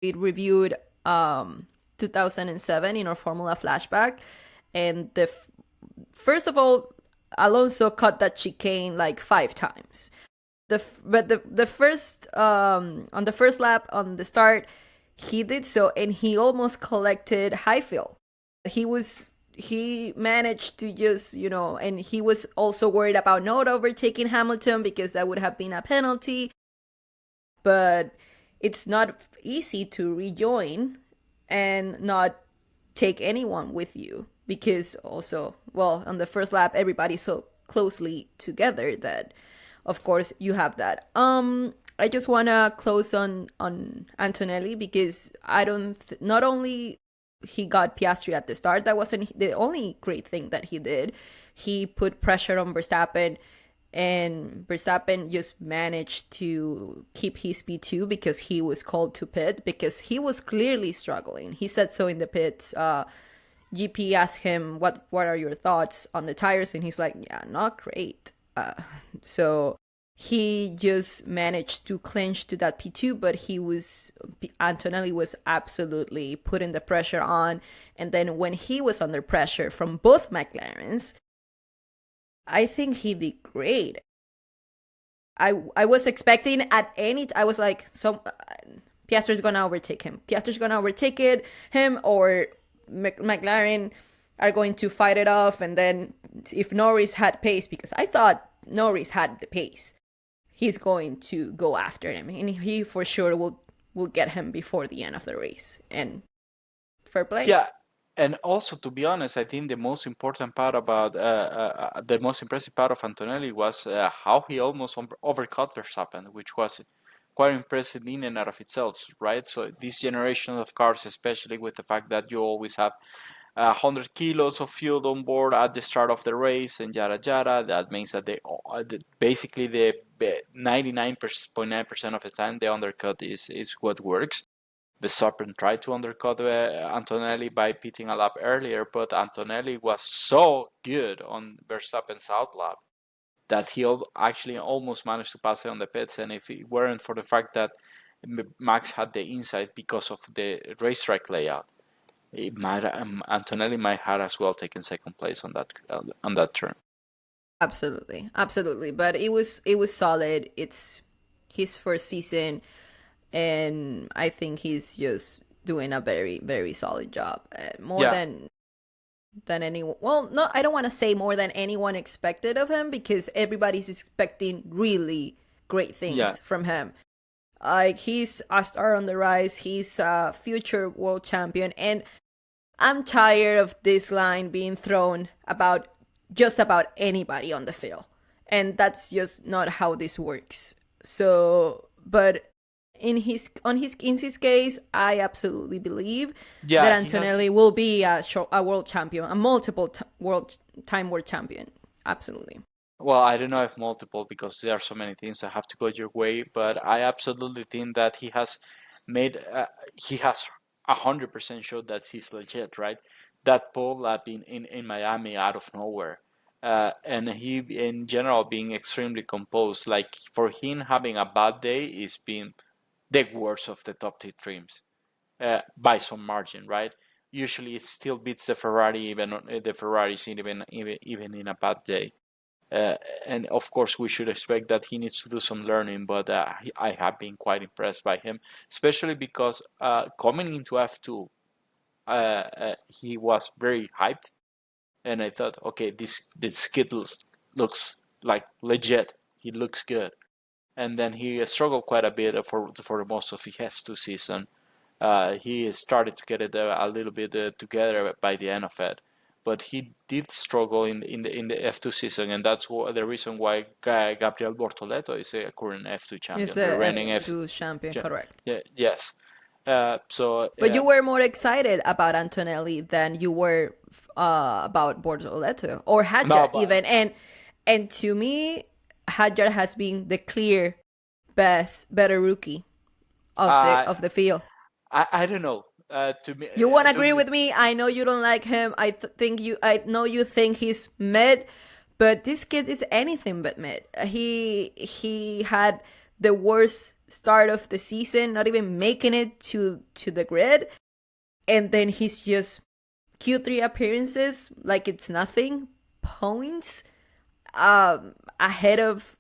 [SPEAKER 1] We reviewed 2007 in our Formula flashback, and first of all, Alonso cut that chicane like 5 times. The first on the first lap on the start, he did so, and he almost collected Highfield. He managed to just, and he was also worried about not overtaking Hamilton because that would have been a penalty. But it's not easy to rejoin and not take anyone with you, because also, well, on the first lap everybody's so closely together that of course you have that. I just want to close on Antonelli, because I don't not only he got Piastri at the start, that wasn't the only great thing that he did. He put pressure on Verstappen, and Verstappen just managed to keep his P2 because he was called to pit, because he was clearly struggling. He said so in the pits. GP asked him, what are your thoughts on the tires, and he's like, yeah, not great. So he just managed to clinch to that P2, but Antonelli was absolutely putting the pressure on. And then when he was under pressure from both McLarens, I think he did great. I was expecting I was like, so Piastri's gonna overtake him. Piastri's gonna overtake him, or McLaren are going to fight it off. And then if Norris had pace, because I thought Norris had the pace, he's going to go after him, and he for sure will get him before the end of the race. And fair play.
[SPEAKER 2] Yeah, and also to be honest, I think the most important part about the most impressive part of Antonelli was how he almost overcut Verstappen, which was quite impressive in and out of itself, right? So this generation of cars, especially with the fact that you always have 100 kilos of fuel on board at the start of the race and yada yada, that means that basically the 99.9% of the time the undercut is what works. Verstappen tried to undercut Antonelli by pitting a lap earlier, but Antonelli was so good on Verstappen's out lap that he actually almost managed to pass it on the pits. And if it weren't for the fact that Max had the inside because of the racetrack layout, Antonelli might have as well taken second place on that turn.
[SPEAKER 1] Absolutely, absolutely. But it was solid. It's his first season, and I think he's just doing a very very solid job. More
[SPEAKER 2] Yeah,
[SPEAKER 1] than anyone. Well, no, I don't want to say more than anyone expected of him, because everybody's expecting really great
[SPEAKER 2] yeah,
[SPEAKER 1] things from him. Like, he's a star on the rise. He's a future world champion, and I'm tired of this line being thrown about just about anybody on the field. And that's just not how this works. So, but in his case, I absolutely believe that
[SPEAKER 2] yeah. He has.
[SPEAKER 1] Antonelli will be a world champion, a multiple world champion. Absolutely.
[SPEAKER 2] Well, I don't know if multiple, because there are so many things that have to go your way, but I absolutely think that he has 100% showed that he's legit, right? that pole lap in Miami out of nowhere. And he, in general, being extremely composed. Like for him, having a bad day is being the worst of the top two teams by some margin, right? Usually, it still beats the Ferrari, even the Ferraris, even in a bad day. Uh, and of course, we should expect that he needs to do some learning. But I have been quite impressed by him, especially because coming into F2, he was very hyped, and I thought, okay, this kid looks like legit. He looks good, and then he struggled quite a bit for most of the F2 season. He started to get it a little bit together by the end of it, but he did struggle in the F2 season, and that's the reason why Gabriel Bortoleto is a current F2
[SPEAKER 1] Is
[SPEAKER 2] champion, the
[SPEAKER 1] the
[SPEAKER 2] reigning F.
[SPEAKER 1] F2 champion, correct?
[SPEAKER 2] Yeah, yes. So
[SPEAKER 1] But you were more excited about Antonelli than you were about Bortoleto or
[SPEAKER 2] no,
[SPEAKER 1] Hadjar
[SPEAKER 2] but
[SPEAKER 1] even. And to me, Hadjar has been the clear better rookie
[SPEAKER 2] I
[SPEAKER 1] of the field.
[SPEAKER 2] I don't know.
[SPEAKER 1] You won't
[SPEAKER 2] To
[SPEAKER 1] agree
[SPEAKER 2] me,
[SPEAKER 1] with me. I know you don't like him. Think you. I know you think he's mid, but this kid is anything but mid. He had the worst start of the season, not even making it to the grid, and then he's just Q3 appearances like it's nothing, points ahead of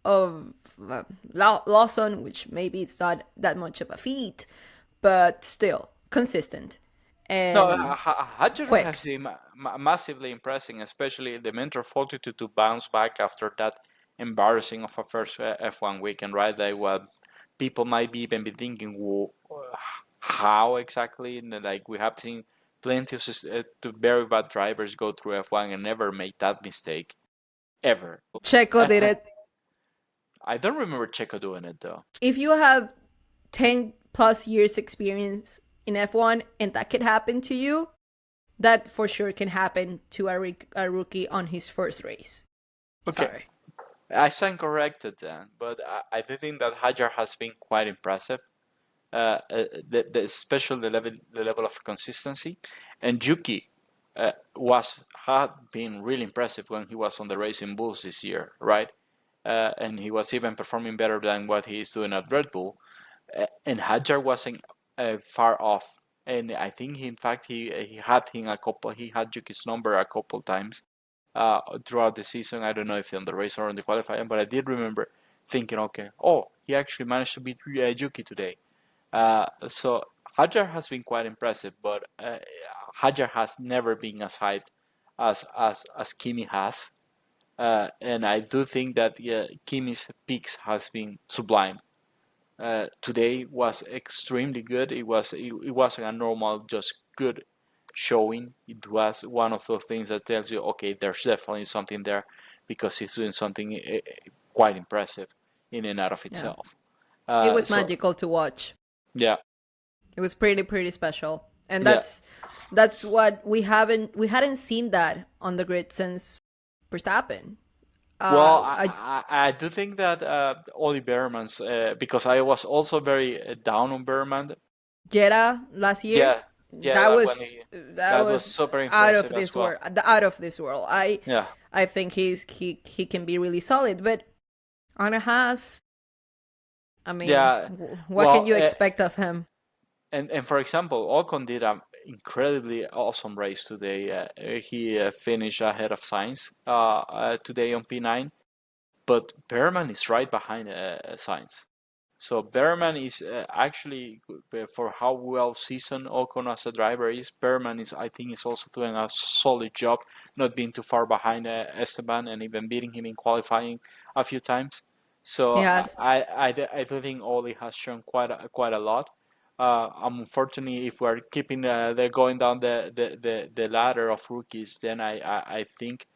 [SPEAKER 1] Lawson, which maybe it's not that much of a feat, but still consistent
[SPEAKER 2] no,
[SPEAKER 1] and
[SPEAKER 2] Hadjar has
[SPEAKER 1] quick.
[SPEAKER 2] been massively impressing, especially the mental fortitude to bounce back after that embarrassing of a first F1 weekend, right? Like what people might be even be thinking, well, how exactly? And like we have seen plenty of to very bad drivers go through F1 and never make that mistake ever.
[SPEAKER 1] Checo did it.
[SPEAKER 2] I don't remember Checo doing it though.
[SPEAKER 1] If you have 10 plus years experience in F1 and that could happen to you, that for sure can happen to a rookie on his first race.
[SPEAKER 2] Okay,
[SPEAKER 1] Sorry.
[SPEAKER 2] I stand corrected then, but I do think that Hadjar has been quite impressive. Especially the level of consistency, and Yuki had been really impressive when he was on the Racing Bulls this year, right? And he was even performing better than what he is doing at Red Bull. And Hadjar wasn't far off. And I think in fact he had Yuki's number a couple times throughout the season. I don't know if in the race or in the qualifying, but I did remember thinking, okay, oh, he actually managed to beat Yuki today. So Hadjar has been quite impressive, but Hadjar has never been as hyped as Kimi has. And I do think that Kimi's peaks has been sublime. Today was extremely good. It wasn't a normal just good showing. It was one of those things that tells you, okay, there's definitely something there because he's doing something quite impressive in and out of
[SPEAKER 1] Yeah.
[SPEAKER 2] itself.
[SPEAKER 1] It was
[SPEAKER 2] So
[SPEAKER 1] magical to watch.
[SPEAKER 2] yeah,
[SPEAKER 1] It was pretty special. And
[SPEAKER 2] yeah.
[SPEAKER 1] that's what we hadn't seen that on the grid since Verstappen.
[SPEAKER 2] Well,
[SPEAKER 1] I
[SPEAKER 2] I do think that Oli Behrman's because I was also very down on Behrman.
[SPEAKER 1] Jeddah last year,
[SPEAKER 2] Yeah, yeah, that when
[SPEAKER 1] that
[SPEAKER 2] that was
[SPEAKER 1] was
[SPEAKER 2] super
[SPEAKER 1] out
[SPEAKER 2] impressive
[SPEAKER 1] of
[SPEAKER 2] as
[SPEAKER 1] this
[SPEAKER 2] well.
[SPEAKER 1] world. Out of this world.
[SPEAKER 2] Yeah,
[SPEAKER 1] I think he can be really solid, but Anna Haas, I mean,
[SPEAKER 2] yeah.
[SPEAKER 1] what can
[SPEAKER 2] Well,
[SPEAKER 1] you expect of him?
[SPEAKER 2] and for example, Ocon did an incredibly awesome race today. He finished ahead of Sainz today on P9, but Behrman is right behind Sainz. So Berman is actually for how well seasoned Ocon as a driver is. Berman is, I think, is also doing a solid job, not being too far behind Esteban and even beating him in qualifying a few times. So
[SPEAKER 1] Yes,
[SPEAKER 2] I do think Oli has shown quite a lot. Unfortunately, if we're keeping the going down the ladder of rookies, then I think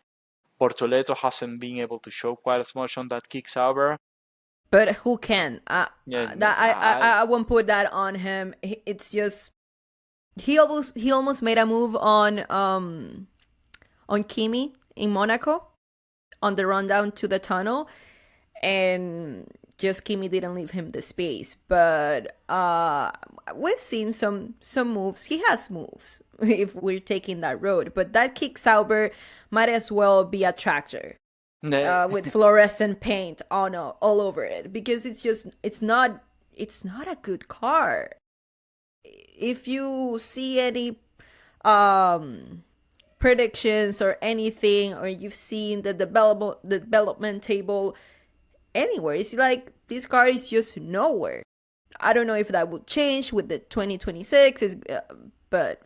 [SPEAKER 2] Portoleto hasn't been able to show quite as much on that kick Sauber.
[SPEAKER 1] but who can?
[SPEAKER 2] Yeah,
[SPEAKER 1] That I won't put that on him. It's just he almost made a move on Kimi in Monaco on the run down to the tunnel, and just Kimi didn't leave him the space. But we've seen some moves. He has moves if we're taking that road. But that kick Sauber might as well be a tractor with fluorescent paint on all over it, because it's not a good car. If you see any um predictions or anything, or you've seen the development table anywhere, it's like this car is just nowhere. I don't know if that would change with the 2026 but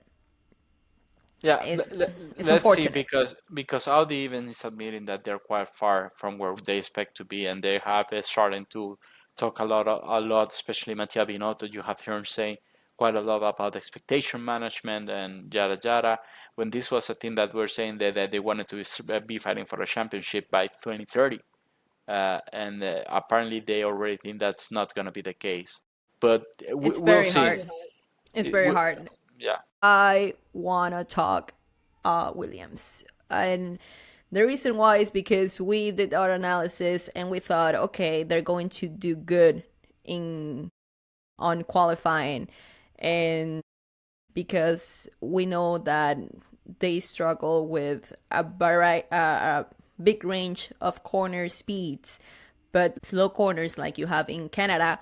[SPEAKER 2] Yeah,
[SPEAKER 1] it's
[SPEAKER 2] let's see,
[SPEAKER 1] unfortunate.
[SPEAKER 2] because Audi even is admitting that they're quite far from where they expect to be, and they have starting to talk a lot, especially Mattia Binotto. You have heard saying quite a lot about expectation management and yada yada. When this was a thing that we're saying that they wanted to be fighting for a championship by 2030, and apparently they already think that's not going to be the case. But
[SPEAKER 1] It's
[SPEAKER 2] we'll
[SPEAKER 1] very
[SPEAKER 2] see.
[SPEAKER 1] hard. It's
[SPEAKER 2] It-
[SPEAKER 1] very
[SPEAKER 2] we-
[SPEAKER 1] hard.
[SPEAKER 2] yeah.
[SPEAKER 1] I want to talk Williams. And the reason why is because we did our analysis and we thought, okay, they're going to do good in on qualifying, and because we know that they struggle with a big range of corner speeds, but slow corners like you have in Canada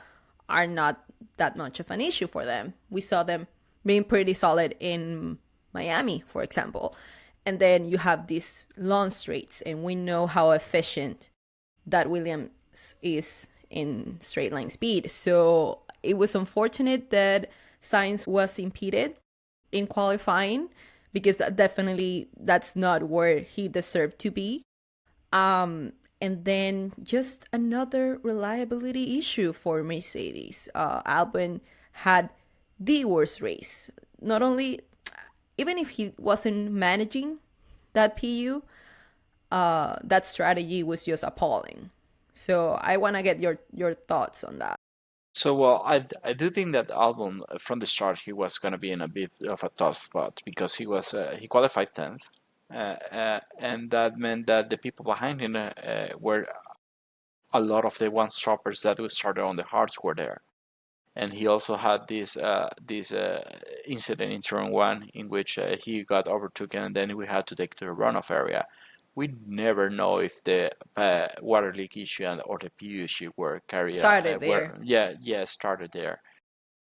[SPEAKER 1] are not that much of an issue for them. We saw them being pretty solid in Miami, for example. And then you have these long straights, and we know how efficient that Williams is in straight line speed. So it was unfortunate that Sainz was impeded in qualifying, because definitely that's not where he deserved to be. And then just another reliability issue for Mercedes. Albon had the worst race. Not only, even if he wasn't managing that PU, that strategy was just appalling. So I want to get your thoughts on that.
[SPEAKER 2] So, well, I do think that album from the start he was going to be in a bit of a tough spot because he qualified 10th, and that meant that the people behind him were a lot of the one stoppers that we started on the hards were there, and he also had this incident in turn one in which he got overtaken, and then we had to take to the runoff area. We never know if the water leak issue or the PU issue were carried
[SPEAKER 1] Started
[SPEAKER 2] were
[SPEAKER 1] there.
[SPEAKER 2] started there,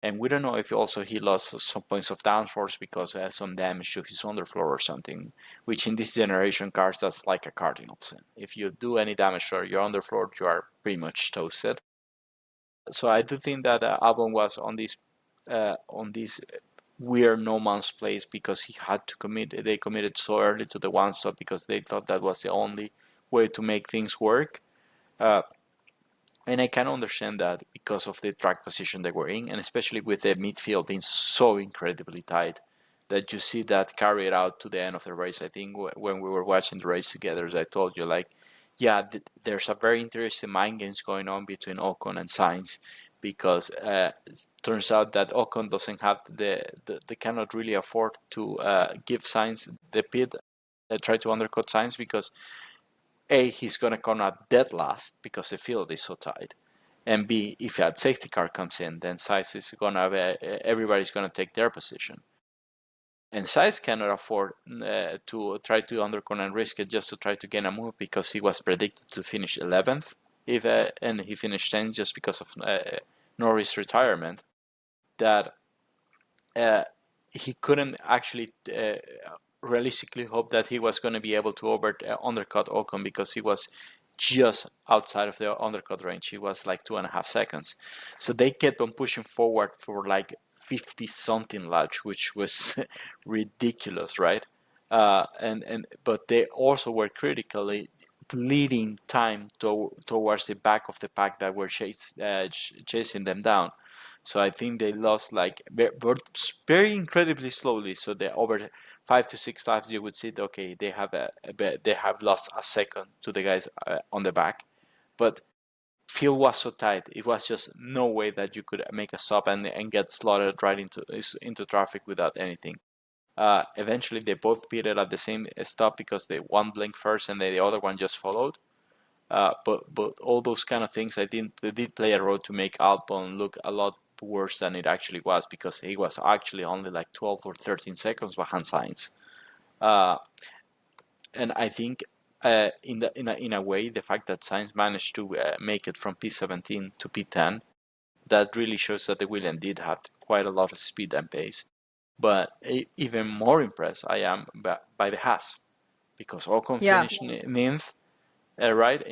[SPEAKER 2] and we don't know if also he lost some points of downforce because some damage to his underfloor or something, which in this generation cars that's like a cardinal sin. If you do any damage to your underfloor, you are pretty much toasted. So I do think that Albon was on this weird no man's place because he had to commit. They committed so early to the one stop because they thought that was the only way to make things work. Uh, and I can understand that because of the track position they were in, and especially with the midfield being so incredibly tight that you see that carried out to the end of the race. I think when we were watching the race together, as I told you, like, yeah, there's a very interesting mind games going on between Ocon and Sainz because it turns out that Ocon doesn't have they cannot really afford to give Sainz the pit, try to undercut Sainz because A, he's going to come out dead last because the field is so tight. And B, if a safety car comes in, then Sainz is gonna everybody's gonna take their position. And Sainz cannot afford to try to undercut and risk it just to try to gain a move because he was predicted to finish 11th, if and he finished 10th just because of Norris' retirement. That he couldn't actually realistically hope that he was going to be able to undercut Ocon because he was just outside of the undercut range. He was like 2.5 seconds. So they kept on pushing forward for like 50 something laps, which was ridiculous, right? And but they also were critically leading time towards the back of the pack that were chasing them down. So I think they lost like very incredibly slowly. So they over 5 to 6 laps, you would see, okay, they have lost a second to the guys on the back, but field was so tight. It was just no way that you could make a stop and get slaughtered right into traffic without anything. Eventually, they both pitted at the same stop because they one blinked first and then the other one just followed. But all those kind of things, I think they did play a role to make Albon look a lot worse than it actually was, because he was actually only like 12 or 13 seconds behind Sainz. Uh, and I think in a way, the fact that Sainz managed to make it from P17 to P10, that really shows that the Williams did have quite a lot of speed and pace. But even more impressed I am by the Haas, because Ocon
[SPEAKER 1] Yeah.
[SPEAKER 2] finished ninth, right?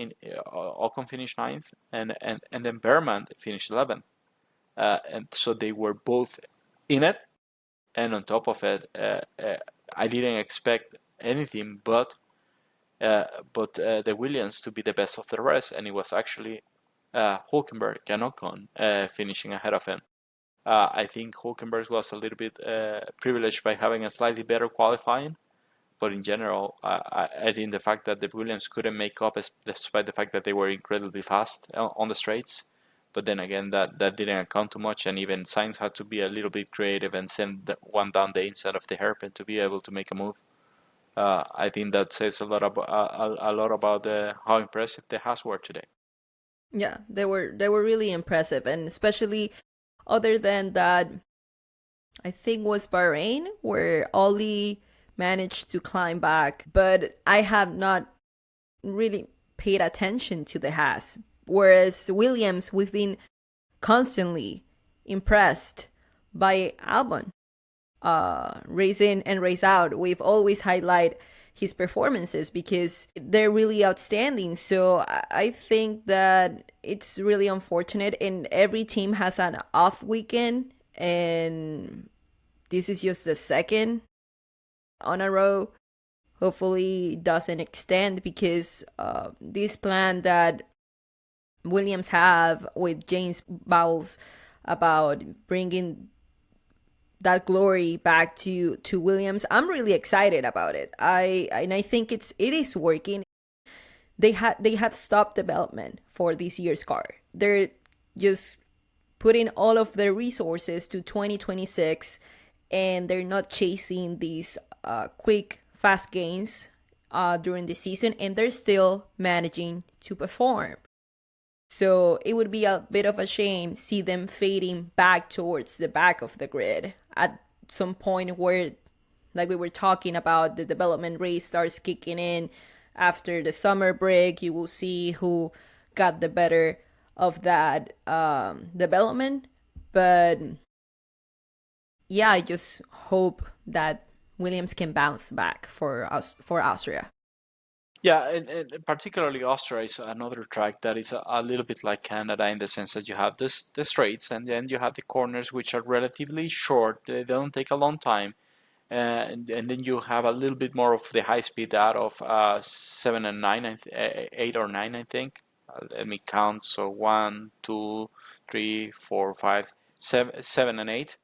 [SPEAKER 2] Ocon finished ninth, and then Berman finished 11th, and so they were both in it. And on top of it, I didn't expect anything but the Williams to be the best of the rest, and it was actually Hulkenberg and Ocon finishing ahead of him. I think Hulkenberg was a little bit privileged by having a slightly better qualifying, but in general, I think the fact that the Williams couldn't make up, despite the fact that they were incredibly fast on the straights. But then again, that didn't account too much, and even Sainz had to be a little bit creative and send one down the inside of the hairpin to be able to make a move. I think that says a lot about how impressive the Haas were today.
[SPEAKER 1] Yeah, they were really impressive, and especially other than that, I think was Bahrain where Ollie managed to climb back, but I have not really paid attention to the Haas. Whereas Williams, we've been constantly impressed by Albon, race in and race out. We've always highlight his performances because they're really outstanding. So I think that it's really unfortunate, and every team has an off weekend, and this is just the second on a row. Hopefully, it doesn't extend because this plan that Williams have with James Bowles about bringing that glory back to Williams. I'm really excited about it. I think it is working. They have stopped development for this year's car. They're just putting all of their resources to 2026, and they're not chasing these quick fast gains during the season, and they're still managing to perform. So it would be a bit of a shame see them fading back towards the back of the grid at some point where, like we were talking about, the development rate starts kicking in after the summer break. You will see who got the better of that development. But yeah, I just hope that Williams can bounce back for us for Austria.
[SPEAKER 2] Yeah, and particularly Austria is another track that is a little bit like Canada, in the sense that you have the straights, and then you have the corners, which are relatively short. They don't take a long time, and then you have a little bit more of the high speed out of 7 and 9, 8 or 9, I think. Let me count. So 1, 2, 3, 4, 5, 7 and 8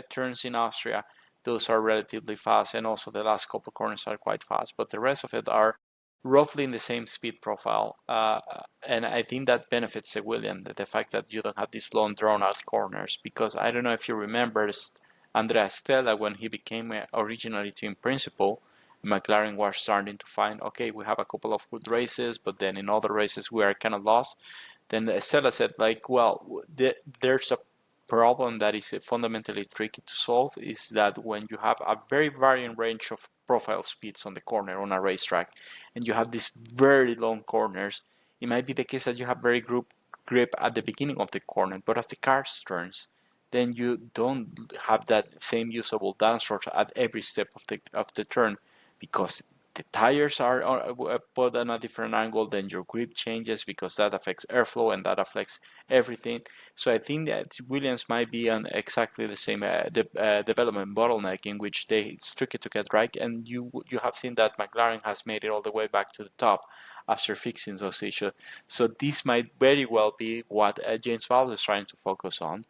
[SPEAKER 2] turns in Austria. Those are relatively fast, and also the last couple corners are quite fast. But the rest of it are roughly in the same speed profile, and I think that benefits the William, the fact that you don't have these long drawn out corners, because I don't know if you remember Andrea Stella, when he became originally team principal, McLaren was starting to find, okay, we have a couple of good races, but then in other races we are kind of lost. Then Stella said, like, well, there's a problem that is fundamentally tricky to solve, is that when you have a very varying range of profile speeds on the corner on a racetrack, and you have these very long corners, it might be the case that you have very good grip at the beginning of the corner, but as the car turns, then you don't have that same usable downstroke at every step of the turn, because the tires are put on a different angle. Then your grip changes, because that affects airflow and that affects everything. So I think that Williams might be on exactly the same development bottleneck, in which it's tricky to get right, and you have seen that McLaren has made it all the way back to the top after fixing those issues. So this might very well be what James Vowles is trying to focus on.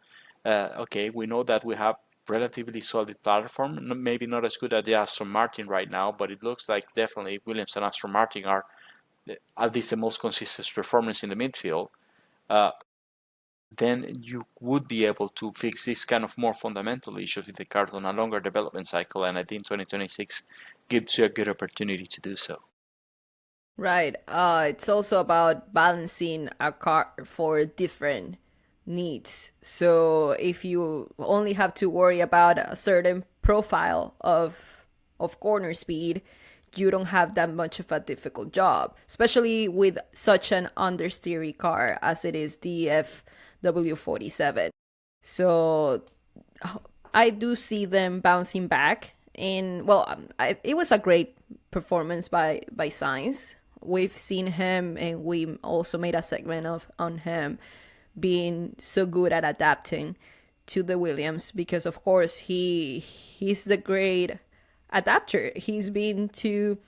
[SPEAKER 2] Okay, we know that we have relatively solid platform, maybe not as good as the Aston Martin right now, but it looks like definitely Williams and Aston Martin are at least the most consistent performance in the midfield. Uh, then you would be able to fix this kind of more fundamental issues with the cars on a longer development cycle, and I think 2026 gives you a good opportunity to do so.
[SPEAKER 1] Right. It's also about balancing a car for different needs. So if you only have to worry about a certain profile of corner speed, you don't have that much of a difficult job, especially with such an understeery car as it is the FW47. So I do see them bouncing back. And well, it was a great performance by Sainz. We've seen him, and we also made a segment of on him being so good at adapting to the Williams because, of course, he's the great adapter. He's been to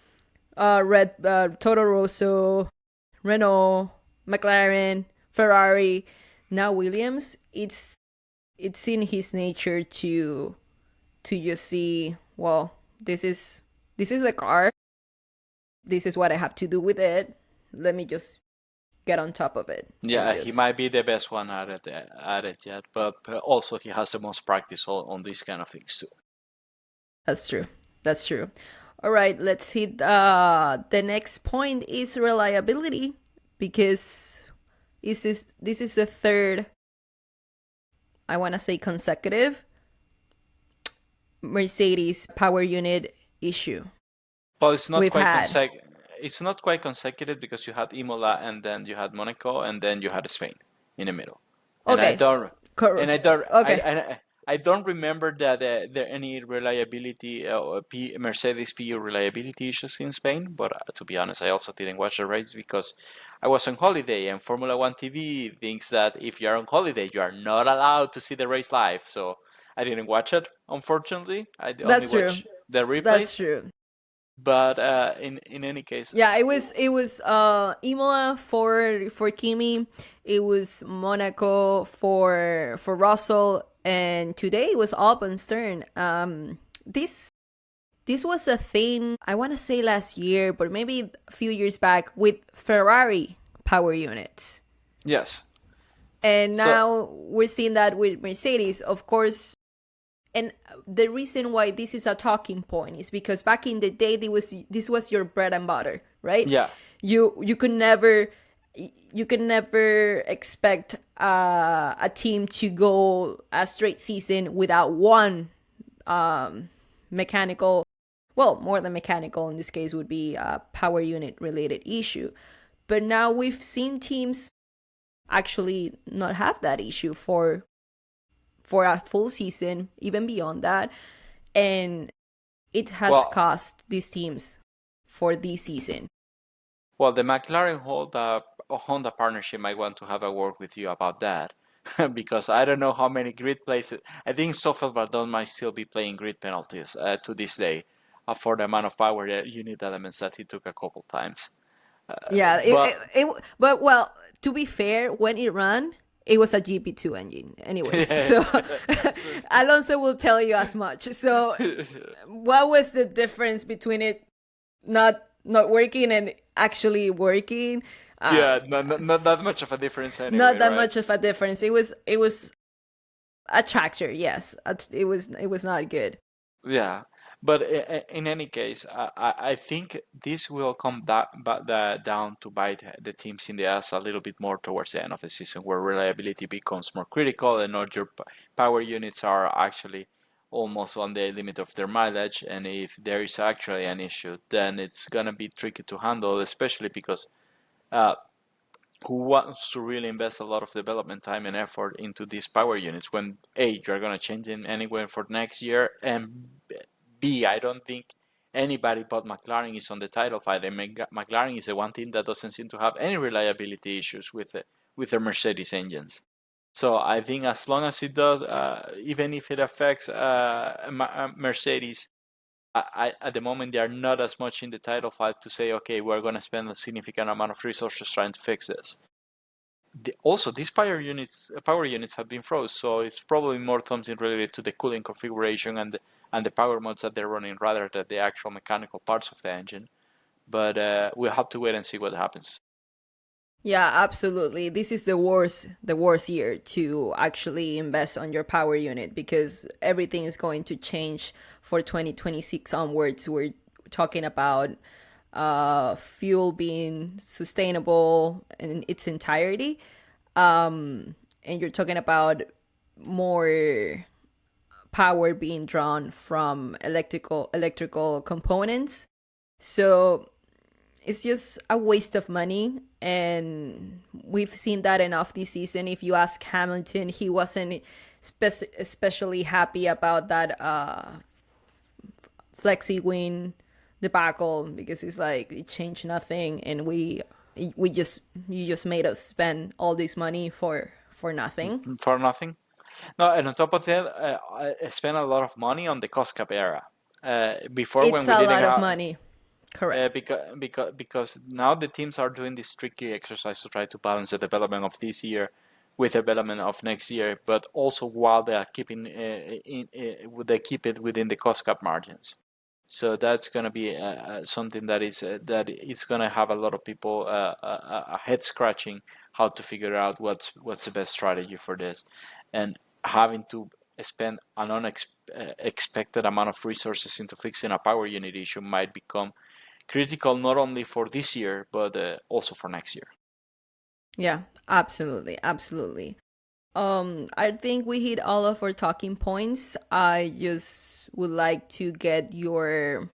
[SPEAKER 1] Toro Rosso, Renault, McLaren, Ferrari, now Williams. It's in his nature to just see, well, this is the car. This is what I have to do with it. Let me just get on top of it and
[SPEAKER 2] Yeah, he
[SPEAKER 1] just
[SPEAKER 2] might be the best one at it yet, but also he has the most practice on these kind of things too.
[SPEAKER 1] That's true. That's true. All right, let's hit the next point is reliability because this is the third, I want to say, consecutive Mercedes power unit issue
[SPEAKER 2] Well, it's not
[SPEAKER 1] we've
[SPEAKER 2] quite
[SPEAKER 1] had.
[SPEAKER 2] it's not quite consecutive because you had Imola and then you had Monaco and then you had Spain in the middle. And I
[SPEAKER 1] Okay.
[SPEAKER 2] don't and
[SPEAKER 1] Okay.
[SPEAKER 2] I don't remember that there any reliability Mercedes PU reliability issues in Spain. But to be honest, I also didn't watch the race because I was on holiday, and Formula One TV thinks that if you're on holiday, you are not allowed to see the race live. So I didn't watch it, unfortunately. I only
[SPEAKER 1] That's true.
[SPEAKER 2] watched the
[SPEAKER 1] That's
[SPEAKER 2] replays.
[SPEAKER 1] true.
[SPEAKER 2] But in any case,
[SPEAKER 1] Yeah, it was Imola for Kimi, it was Monaco for Russell, and today it was Alpenstern. This was a thing, I want to say last year, but maybe a few years back with Ferrari power units.
[SPEAKER 2] yes.
[SPEAKER 1] And
[SPEAKER 2] So
[SPEAKER 1] now we're seeing that with Mercedes, of course. And the reason why this is a talking point is because back in the day, this was your bread and butter, right?
[SPEAKER 2] yeah,
[SPEAKER 1] You could never expect a team to go a straight season without one mechanical, well, more than mechanical in this case would be a power unit related issue. But now we've seen teams actually not have that issue for a full season, even beyond that. And it has
[SPEAKER 2] well,
[SPEAKER 1] cost these teams for this season.
[SPEAKER 2] well, the McLaren Honda partnership might want to have a word with you about that because I don't know how many grid places. I think Stoffel Bardon might still be playing grid penalties to this day for the amount of power unit elements that he took a couple times.
[SPEAKER 1] Yeah,
[SPEAKER 2] But
[SPEAKER 1] but well, to be fair, when it ran, it was a GP2 engine, anyways. So
[SPEAKER 2] so,
[SPEAKER 1] Alonso will tell you as much. So what was the difference between it not working and actually working?
[SPEAKER 2] yeah, not that much of a difference
[SPEAKER 1] Not
[SPEAKER 2] anyway,
[SPEAKER 1] that
[SPEAKER 2] right?
[SPEAKER 1] much of a difference. It was a tractor, yes. It was not good.
[SPEAKER 2] Yeah, but in any case, I think this will come down to bite the teams in the ass a little bit more towards the end of the season, where reliability becomes more critical and not your power units are actually almost on the limit of their mileage. And if there is actually an issue, then it's gonna be tricky to handle, especially because uh, who wants to really invest a lot of development time and effort into these power units when A, you're going to change them anyway for next year, and B, I don't think anybody but McLaren is on the title fight, and McLaren is the one team that doesn't seem to have any reliability issues with the Mercedes engines. So I think as long as it does, even if it affects Mercedes, at the moment they are not as much in the title fight to say, okay, we're going to spend a significant amount of resources trying to fix this. Also, these power units have been froze, so it's probably more something related to the cooling configuration and the power modes that they're running rather than the actual mechanical parts of the engine. But we'll have to wait and see what happens.
[SPEAKER 1] Yeah, absolutely. This is the worst year to actually invest on your power unit because everything is going to change for 2026 onwards. We're talking about fuel being sustainable in its entirety. And you're talking about more power being drawn from electrical components. So it's just a waste of money, and we've seen that enough this season. If you ask Hamilton, he wasn't especially happy about that flexi wing debacle, because it's like it changed nothing, and we just you just made us spend all this money for nothing.
[SPEAKER 2] For nothing. No, and on top of that, I spent a lot of money on the cost cap era. Before, when
[SPEAKER 1] It's
[SPEAKER 2] we
[SPEAKER 1] a
[SPEAKER 2] didn't
[SPEAKER 1] lot of
[SPEAKER 2] have,
[SPEAKER 1] money. Correct.
[SPEAKER 2] because now the teams are doing this tricky exercise to try to balance the development of this year with the development of next year, but also while they are keeping they keep it within the cost cap margins. So that's going to be something that is going to have a lot of people head scratching how to figure out what's the best strategy for this, and having to spend an unexpected amount of resources into fixing a power unit issue might become critical not only for this year but also for next year.
[SPEAKER 1] Yeah, absolutely, absolutely. I think we hit all of our talking points. I just would like to get your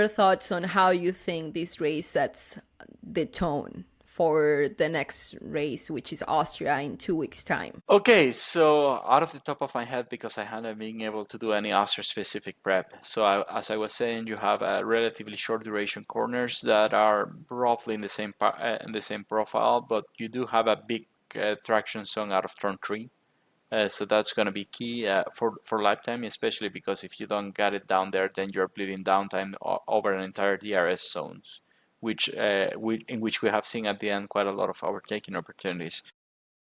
[SPEAKER 1] thoughts on how you think this race sets the tone for the next race, which is Austria in 2 weeks' time.
[SPEAKER 2] Okay, so out of the top of my head, because I haven't been able to do any Austria specific prep, so as I was saying, you have relatively short duration corners that are roughly in the same profile, but you do have a big traction zone out of turn three. So that's going to be key for lifetime, especially because if you don't get it down there, then you're bleeding downtime over an entire DRS zones, in which we have seen at the end quite a lot of overtaking opportunities.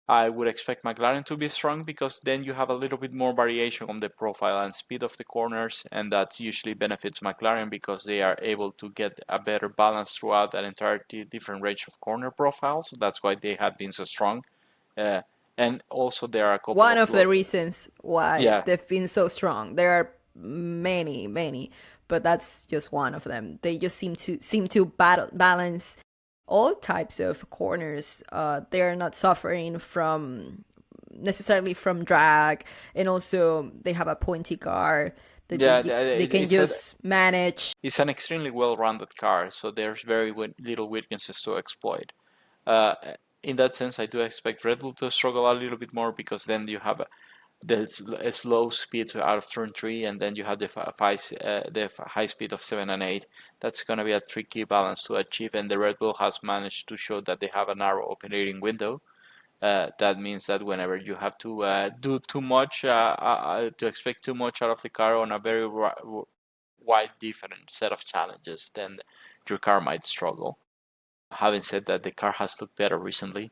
[SPEAKER 2] I would expect McLaren to be strong because then you have a little bit more variation on the profile and speed of the corners, and that usually benefits McLaren because they are able to get a better balance throughout that entire different range of corner profiles. That's why they have been so strong. Uh, and also there are a couple
[SPEAKER 1] One
[SPEAKER 2] of
[SPEAKER 1] of the reasons why
[SPEAKER 2] yeah,
[SPEAKER 1] they've been so strong. There are many, many, but that's just one of them. They just seem to balance all types of corners. They're not suffering from necessarily from drag, and also they have a pointy car that
[SPEAKER 2] yeah.
[SPEAKER 1] they can just manage.
[SPEAKER 2] It's an extremely well-rounded car, so there's very little weaknesses to exploit. Uh, in that sense, I do expect Red Bull to struggle a little bit more because then you have the slow speed out of turn three, and then you have the high speed of 7 and 8. That's going to be a tricky balance to achieve, and the Red Bull has managed to show that they have a narrow operating window. That means that whenever you have to do too much, to expect too much out of the car on a very wide different set of challenges, then your car might struggle. Having said that, the car has looked better recently,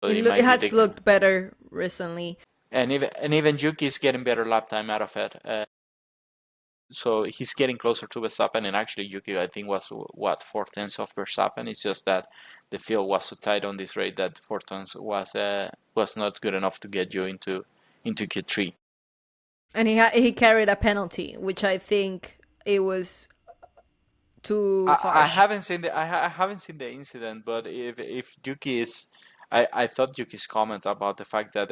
[SPEAKER 2] so it
[SPEAKER 1] It
[SPEAKER 2] might be
[SPEAKER 1] has
[SPEAKER 2] the
[SPEAKER 1] looked better recently.
[SPEAKER 2] and even Yuki is getting better lap time out of it. So he's getting closer to Verstappen, and actually Yuki I think was what 4 tenths of Verstappen. It's just that the field was so tight on this race that 4 tenths was not good enough to get you into Q3.
[SPEAKER 1] And he carried a penalty, which I think it was too
[SPEAKER 2] I
[SPEAKER 1] harsh.
[SPEAKER 2] haven't seen I haven't seen the incident, but if Yuki is, I thought Yuki's comment about the fact that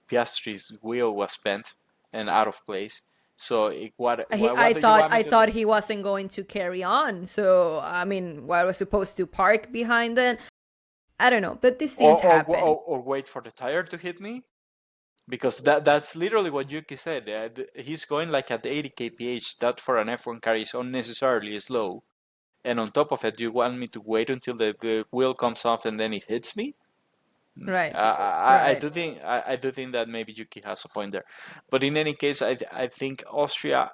[SPEAKER 2] Piastri's wheel was bent and out of place. So what do you want me
[SPEAKER 1] I
[SPEAKER 2] to do?
[SPEAKER 1] thought he wasn't going to carry on. So I mean, I was supposed to park behind it. I don't know, but these
[SPEAKER 2] Or
[SPEAKER 1] things
[SPEAKER 2] or,
[SPEAKER 1] happen.
[SPEAKER 2] or wait for the tire to hit me? Because that's literally what Yuki said. He's going like at 80 kph. That for an F1 car is unnecessarily slow. And on top of it, you want me to wait until the wheel comes off and then it hits me?
[SPEAKER 1] Right,
[SPEAKER 2] I
[SPEAKER 1] right.
[SPEAKER 2] do think I do think that maybe Yuki has a point there, but in any case, I think Austria,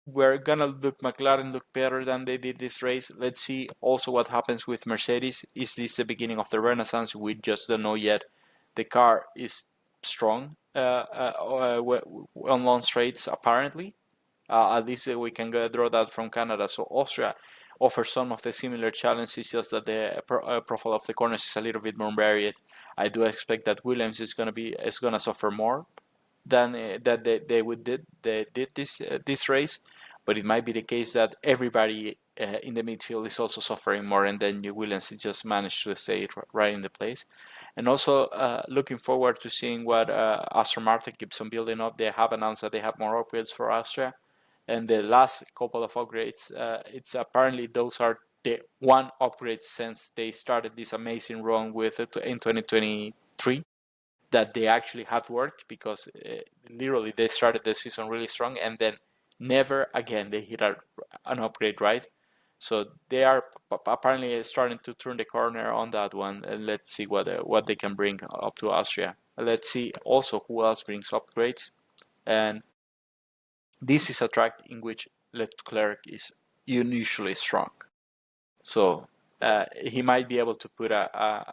[SPEAKER 2] we're gonna look McLaren look better than they did this race. Let's see also what happens with Mercedes. Is this the beginning of the renaissance? We just don't know yet. The car is strong on long straights apparently. At least we can draw that from Canada. So Austria offers some of the similar challenges, just that the profile of the corners is a little bit more varied. I do expect that Williams is gonna suffer more than that they did this race, but it might be the case that everybody in the midfield is also suffering more, and then Williams just managed to stay right in the place. And also looking forward to seeing what Aston Martin keeps on building up. They have announced that they have more upgrades for Austria, and the last couple of upgrades, it's apparently those are the one upgrade since they started this amazing run with it in 2023 that they actually have worked, because literally they started the season really strong and then never again they hit an upgrade, right? So they are apparently starting to turn the corner on that one, and let's see what they can bring up to Austria. Let's see also who else brings upgrades, and this is a track in which Leclerc is unusually strong. So he might be able to put a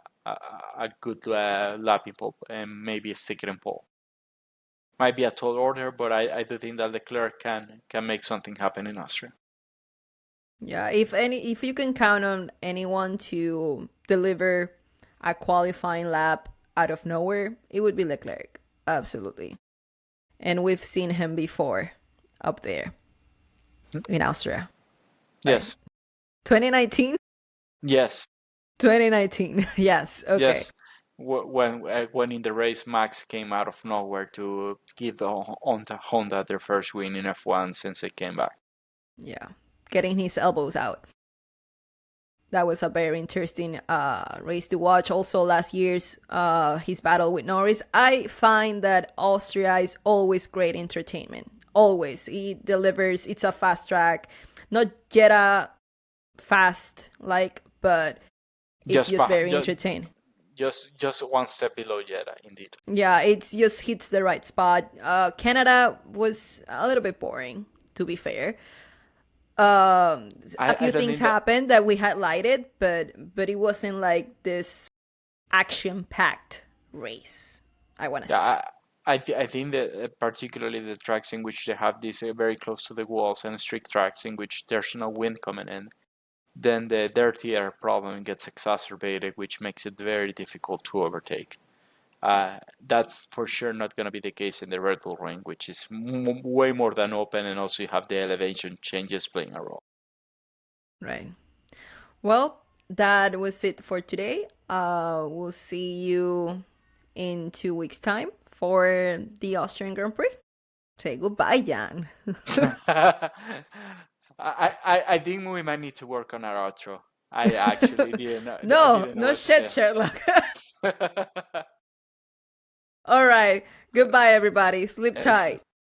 [SPEAKER 2] good lap in pole and maybe stick it in pole. Might be a tall order, but I do think that Leclerc can make something happen in Austria.
[SPEAKER 1] Yeah, if you can count on anyone to deliver a qualifying lap out of nowhere, it would be Leclerc. Absolutely. And we've seen him before up there in Austria.
[SPEAKER 2] Yes.
[SPEAKER 1] 2019?
[SPEAKER 2] Yes.
[SPEAKER 1] 2019. Yes. Okay.
[SPEAKER 2] Yes. When in the race, Max came out of nowhere to give Honda their first win in F1 since they came back.
[SPEAKER 1] Yeah. Getting his elbows out. That was a very interesting race to watch. Also, last year's his battle with Norris. I find that Austria is always great entertainment. Always. He delivers. It's a fast track. Not Jeddah fast, but it's just very entertaining.
[SPEAKER 2] Just one step below Jeddah, indeed.
[SPEAKER 1] Yeah, it just hits the right spot. Canada was a little bit boring, to be fair. A few things happened that we highlighted, but it wasn't like this action-packed race, I want to say.
[SPEAKER 2] I think that particularly the tracks in which they have these very close to the walls and strict tracks in which there's no wind coming in, then the dirty air problem gets exacerbated, which makes it very difficult to overtake. That's for sure not going to be the case in the Red Bull Ring, which is way more than open, and also you have the elevation changes playing a role.
[SPEAKER 1] Right. Well, that was it for today. We'll see you in 2 weeks' time for the Austrian Grand Prix. Say goodbye, Jan.
[SPEAKER 2] I think we might need to work on our outro. I actually didn't.
[SPEAKER 1] No shit, Sherlock. All right. Goodbye, everybody. Sleep tight.